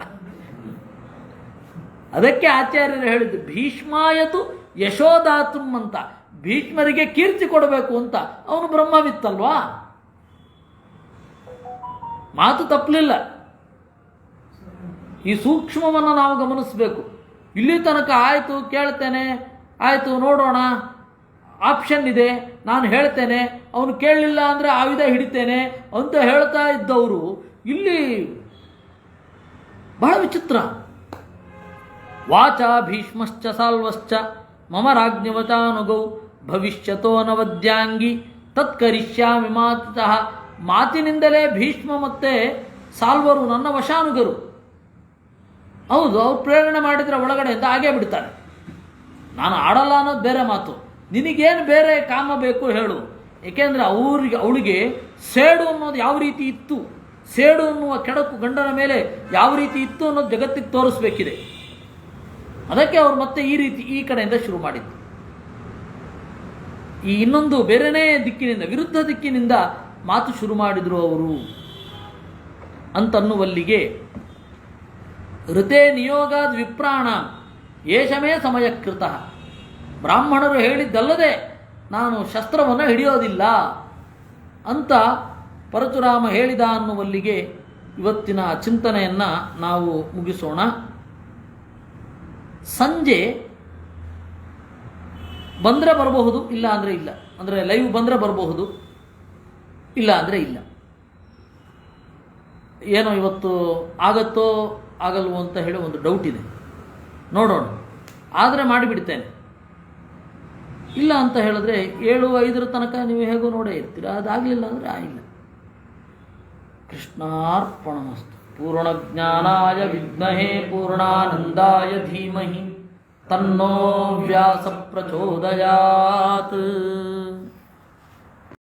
ಅದಕ್ಕೆ ಆಚಾರ್ಯರು ಹೇಳಿದ್ದು ಭೀಷ್ಮಾಯತು ಯಶೋದಾತುಂ ಅಂತ. ಭೀಷ್ಮರಿಗೆ ಕೀರ್ತಿ ಕೊಡಬೇಕು ಅಂತ. ಅವನು ಬ್ರಹ್ಮವಿತ್ತಲ್ವಾ, ಮಾತು ತಪ್ಪಲಿಲ್ಲ. ಈ ಸೂಕ್ಷ್ಮವನ್ನು ನಾವು ಗಮನಿಸಬೇಕು. ಇಲ್ಲಿ ತನಕ ಆಯಿತು, ಕೇಳ್ತೇನೆ, ಆಯಿತು ನೋಡೋಣ, ಆಪ್ಷನ್ ಇದೆ, ನಾನು ಹೇಳ್ತೇನೆ, ಅವನು ಕೇಳಲಿಲ್ಲ ಅಂದರೆ ಆಯುಧ ಹಿಡಿತೇನೆ ಅಂತ ಹೇಳ್ತಾ ಇದ್ದವರು ಇಲ್ಲಿ ಬಹಳ ವಿಚಿತ್ರ. ವಾಚ ಭೀಷ್ಮಶ್ಚ ಸಾಲ್ವಶ್ಚ ಮಮ ರಾಜ್ಞವಚಾನುಗೌ ಭವಿಷ್ಯತೋ ನವದ್ಯಾಂಗಿ ತತ್ಕರಿಷ್ಯಾಮಿ ಮಾತಿತಃ. ಮಾತಿನಿಂದಲೇ ಭೀಷ್ಮ ಮತ್ತು ಸಾಲ್ವರು ನನ್ನ ವಶಾನುಗರು. ಹೌದು, ಅವ್ರು ಪ್ರೇರಣೆ ಮಾಡಿದರೆ ಒಳಗಡೆಯಿಂದ ಆಗೇ ಬಿಡ್ತಾರೆ. ನಾನು ಆಡಲ್ಲ ಅನ್ನೋದು ಬೇರೆ ಮಾತು, ನಿನಗೇನು ಬೇರೆ ಕಾಮ ಬೇಕು ಹೇಳು. ಏಕೆಂದರೆ ಅವಳಿಗೆ ಸೇಡು ಅನ್ನೋದು ಯಾವ ರೀತಿ ಇತ್ತು, ಸೇಡು ಅನ್ನುವ ಕೆಡಕು ಗಂಡನ ಮೇಲೆ ಯಾವ ರೀತಿ ಇತ್ತು ಅನ್ನೋದು ಜಗತ್ತಿಗೆ ತೋರಿಸ್ಬೇಕಿದೆ. ಅದಕ್ಕೆ ಅವರು ಮತ್ತೆ ಈ ರೀತಿ ಈ ಕಡೆಯಿಂದ ಶುರು ಮಾಡಿದ್ದು. ಈ ಇನ್ನೊಂದು ಬೇರೆನೇ ದಿಕ್ಕಿನಿಂದ, ವಿರುದ್ಧ ದಿಕ್ಕಿನಿಂದ ಮಾತು ಶುರು ಮಾಡಿದರು ಅವರು ಅಂತನ್ನುವಲ್ಲಿಗೆ ಋತೆ ನಿಯೋಗಾದ್ ವಿಪ್ರಾಣ ಏಷಮೇ ಸಮಯಕೃತ. ಬ್ರಾಹ್ಮಣರು ಹೇಳಿದ್ದಲ್ಲದೆ ನಾನು ಶಸ್ತ್ರವನ್ನು ಹಿಡಿಯೋದಿಲ್ಲ ಅಂತ ಪರಶುರಾಮ ಹೇಳಿದ ಅನ್ನುವಲ್ಲಿಗೆ ಇವತ್ತಿನ ಚಿಂತನೆಯನ್ನು ನಾವು ಮುಗಿಸೋಣ. ಸಂಜೆ ಬಂದರೆ ಬರಬಹುದು, ಇಲ್ಲ ಅಂದರೆ ಇಲ್ಲ. ಅಂದರೆ ಲೈವ್ ಬಂದರೆ ಬರಬಹುದು, ಇಲ್ಲ ಅಂದರೆ ಇಲ್ಲ. ಏನೋ ಇವತ್ತು ಆಗತ್ತೋ ಆಗಲ್ವೋ ಅಂತ ಹೇಳಿ ಒಂದು ಡೌಟ್ ಇದೆ, ನೋಡೋಣ. ಆದರೆ ಮಾಡಿಬಿಡ್ತೇನೆ. ಇಲ್ಲ ಅಂತ ಹೇಳಿದ್ರೆ 7-5 ತನಕ ನೀವು ಹೇಗೋ ನೋಡೇ ಇರ್ತೀರ. ಅದಾಗಲಿಲ್ಲ ಅಂದರೆ ಆಗಿಲ್ಲ. ಕೃಷ್ಣಾರ್ಪಣಮಸ್ತು. ಪೂರ್ಣಜ್ಞಾನಾಯ ವಿದ್ಮಹೇ ಪೂರ್ಣಾನಂದಾಯ ಧೀಮಹಿ ತನ್ನೋ ವ್ಯಾಸ ಪ್ರಚೋದಯಾತ್.